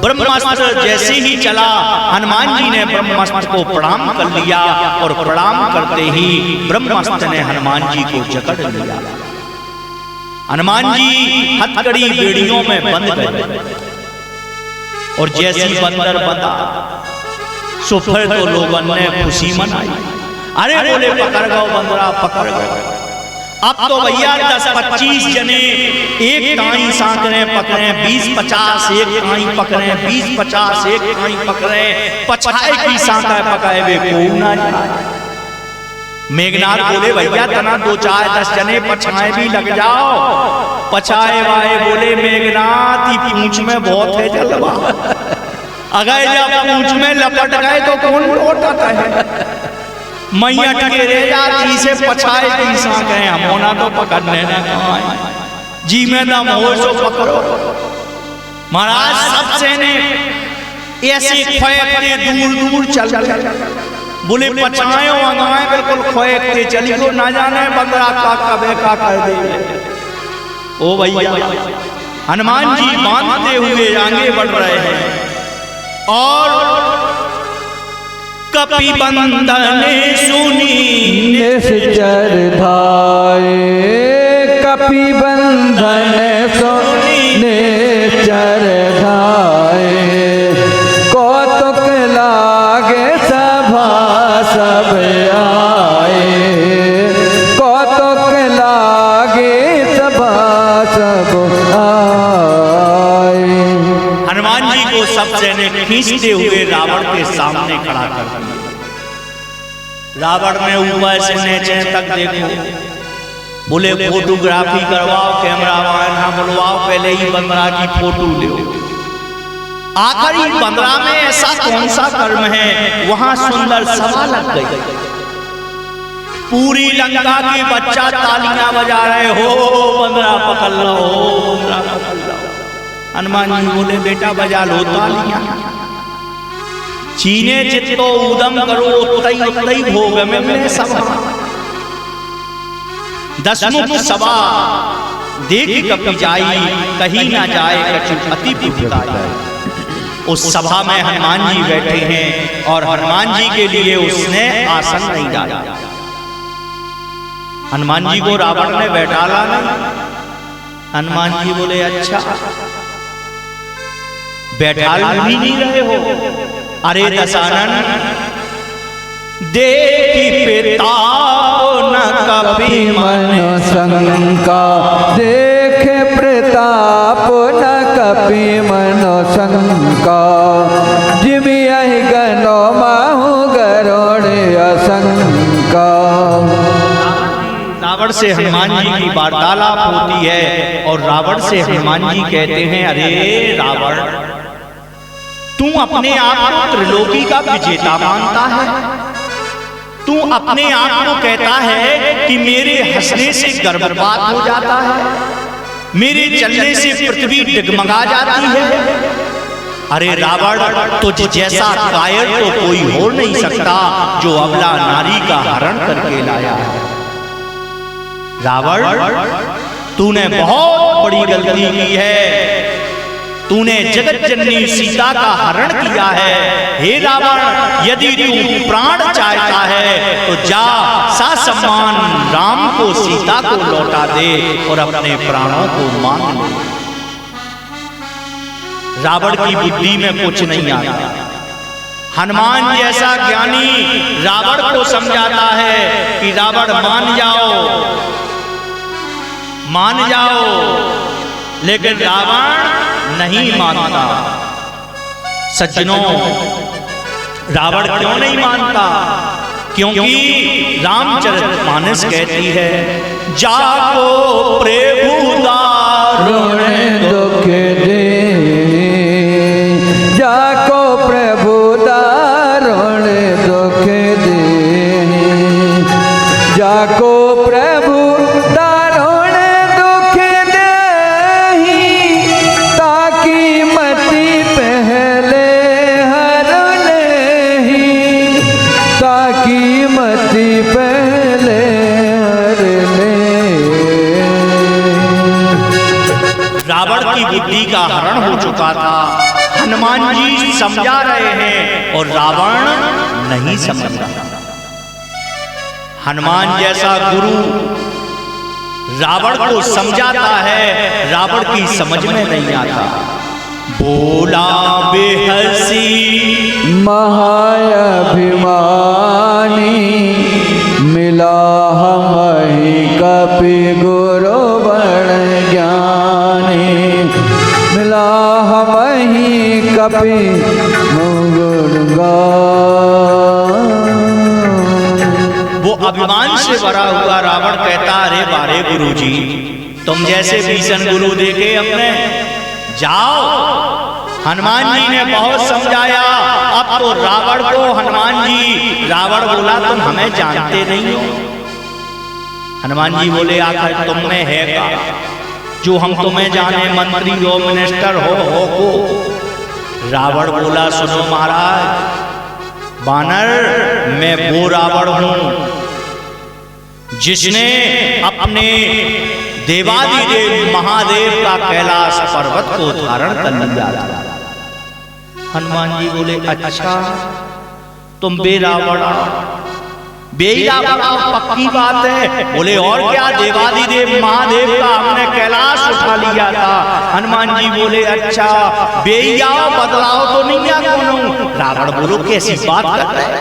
ब्रह्मास्त्र जैसे ही चला, हनुमान जी ने ब्रह्मास्त्र को प्रणाम कर लिया और प्रणाम करते ही ब्रह्मास्त्र ने हनुमान जी को जकड़ लिया। हनुमान जी हथकड़ी बेड़ियों में बंद गए और जैसी बंदर बंदा सो फिर तो लोगों ने खुशी मनाई। अरे बोले पकड़ गो बंदरा, पकड़ गो। अब तो भैया 10-25 जने एक टाई सांकरे पकड़े, 20-50 एक टाई पकड़े, 20-50 एक टाई पकड़े, पछाए की सांकरे पकाए वे को ना जाए। मेघनाथ बोले भैया तना 2-4-10 जने पछाए भी लग जाओ। पछाए वाए बोले मेघनाथ की पूंछ में बहुत है जलवा, अगर जब पूंछ में लपट गए तो कौन लौटता है। मैया टके रे जाती से पछाए की सांकरे हम होना तो पकड़ने ना जी में दम हो सो पकड़ो। महाराज सबसे ने ऐसे खोएते दूर दूर चल बोले पछाए वगाए बिल्कुल खोएते चली को ना जाने बंदरा का कबे का कर दे। ओ भैया हनुमान जी बांधते हुए आगे बढ़ रहे हैं और कपि बंधन सुनी निश्चर धाये, कपि बंधन सुनी निश्चर धाये, कौतुक लागे सभा सब आए, कौतुक लागे सभा सब आए। हनुमान जी को सबसे ने खींचते हुए रावण के सामने खड़ा कर दिया। रावण ने ऊपर से नीचे तक देखो, बोले फोटोग्राफी करवाओ, कैमरा मैन बुलवाओ, पहले ही बंदरा की फोटो लो। आखिरी बंदरा में ऐसा कौन सा कर्म है, वहां सुंदर सभा लग गई। पूरी लंका के बच्चा तालियां बजा रहे हो, बंदरा पकड़ लो, बंदरा पकड़ लो। हनुमान जी बोले बेटा बजा लो तालियां। चीने चित्तो उदम करो उतई उतई भोग में सब। दसमुख सभा देख कपि जाई, कहीं ना जाए कछु अति बुद्धिताई। उस सभा में हनुमान जी बैठे हैं और हनुमान जी के लिए उसने आसन नहीं डाला। हनुमान जी को रावण ने बैठाला नहीं। हनुमान जी बोले अच्छा बैठाल भी नहीं रहे हो। अरे दशानन देखी प्रताप न कपि मन शंका, देखे प्रताप न कपि मन शंका। जिमि यही गनो माहु गरुड़ असंका। रावण से हनुमान जी की वार्तालाप होती है और रावण से हनुमान जी कहते हैं अरे रावण तू अपने आप को त्रिलोकी का विजेता मानता है। तू अपने आप को कहता है कि मेरे हंसने से गर्भपात हो जाता है, मेरे चलने से पृथ्वी डगमगा जाती है। अरे रावण तुझ जैसा कायर तो कोई हो नहीं सकता जो अबला नारी का हरण करके लाया है। रावण तूने बहुत बड़ी गलती की है। तूने जगत जननी सीता का हरण किया है। हे रावण यदि तू प्राण चाहता है तो जा ससम्मान राम को सीता को लौटा दे और अपने प्राणों को मांग ले। रावण की बुद्धि में कुछ नहीं आता। हनुमान जैसा ज्ञानी रावण को समझाता है कि रावण मान जाओ, लेकिन रावण नहीं मानता। सज्जनों रावण क्यों नहीं मानता? क्योंकि रामचरितमानस कहती है जाको प्रभु दारुण दुख दे, जाको प्रभु दारुण दुख दे, जाको प्रभु दारुण दुख दे, ताकि मति पहले हर नहीं, ताकि मति पहले हर नहीं। रावण की बुद्धि का हरण हो चुका था। हनुमान जी समझा रहे हैं और रावण नहीं समझ रहा। हनुमान जैसा गुरु रावण को समझाता है, रावण की समझ में नहीं आता। बोला बेहसी महाअभिमानी, मिला हमहि कपि गुरु बड़ ज्ञानी, मिला हमहि कपि गुरु वो अभिमान से भरा हुआ रावण कहता अरे बारे गुरुजी तुम जैसे भीषण गुरु देखे हमने, जाओ। हनुमान जी ने बहुत समझाया। अब तो रावण को रावण बोला तुम हमें जानते नहीं हो। हनुमान जी बोले आखिर तुम में है क्या जो हम तुम्हें जाने, मंत्री हो मिनिस्टर हो को। रावण बोला सुनो महाराज बानर, मैं वो रावण हूं जिसने अपने देवादिदेव महादेव का कैलाश पर्वत को धारण कर लिया था। हनुमान जी बोले अच्छा तुम बेरावण पक्की बात है। बोले और क्या, देवादिदेव महादेव का हमने कैलाश उठा लिया था। हनुमान जी बोले अच्छा बेईयाओ बदलाव तो नहीं आ कौन। रावण बोलो कैसी बात कर रहे हैं,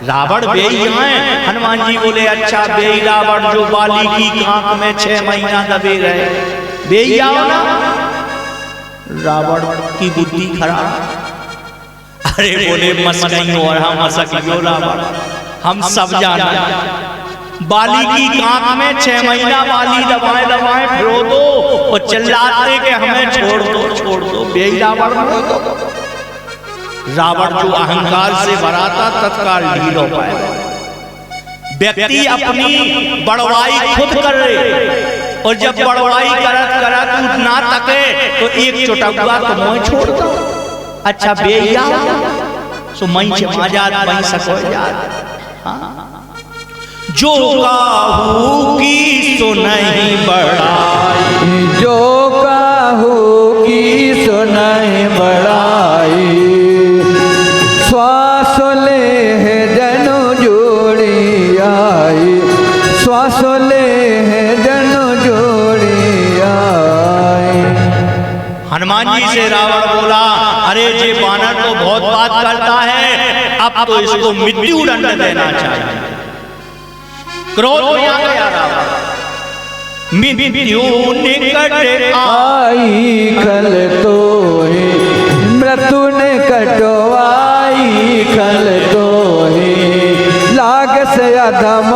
रावण बेईया है। हनुमान जी बोले अच्छा बेई रावण जो बाली की आंख में 6 महीना दबे रहे, बेईयाओ ना। रावण की बुद्धि खराब। अरे बोले मस्कई हो रहा मसकियो रावण, हम सब जानते बाली की आंख में 6 महीना बाली दबाए दबाए फिरो दो और चिल्लाते कि हमें छोड़ दो बेई रावण हो दो। रावण जो अहंकार से भरा था तत्काल ढील हो पाए। व्यक्ति अपनी बड़वाई खुद करे और जब बड़वाई करत करत तू ना तके तो एक चोटुआ तो मैं छोड़ दो। अच्छा बेया सो मई समाजात मई सको जात। जो काहू की सो नहीं बड़ाई, जो काहू की सो नहीं बड़ाई, श्वास ले है जनु जोड़ी आई, श्वास ले है जनु जोड़ी आई। हनुमान जी से रावण बोला, अरे जे बानर तो बहुत बात करता है, अब तो इसको मृत्यु दंड देना चाहिए। क्रोध में आ गया रावण, मृत्यु निकट आई खल तो ही, मृत्यु निकट आई खल तो ही, लाग से अधम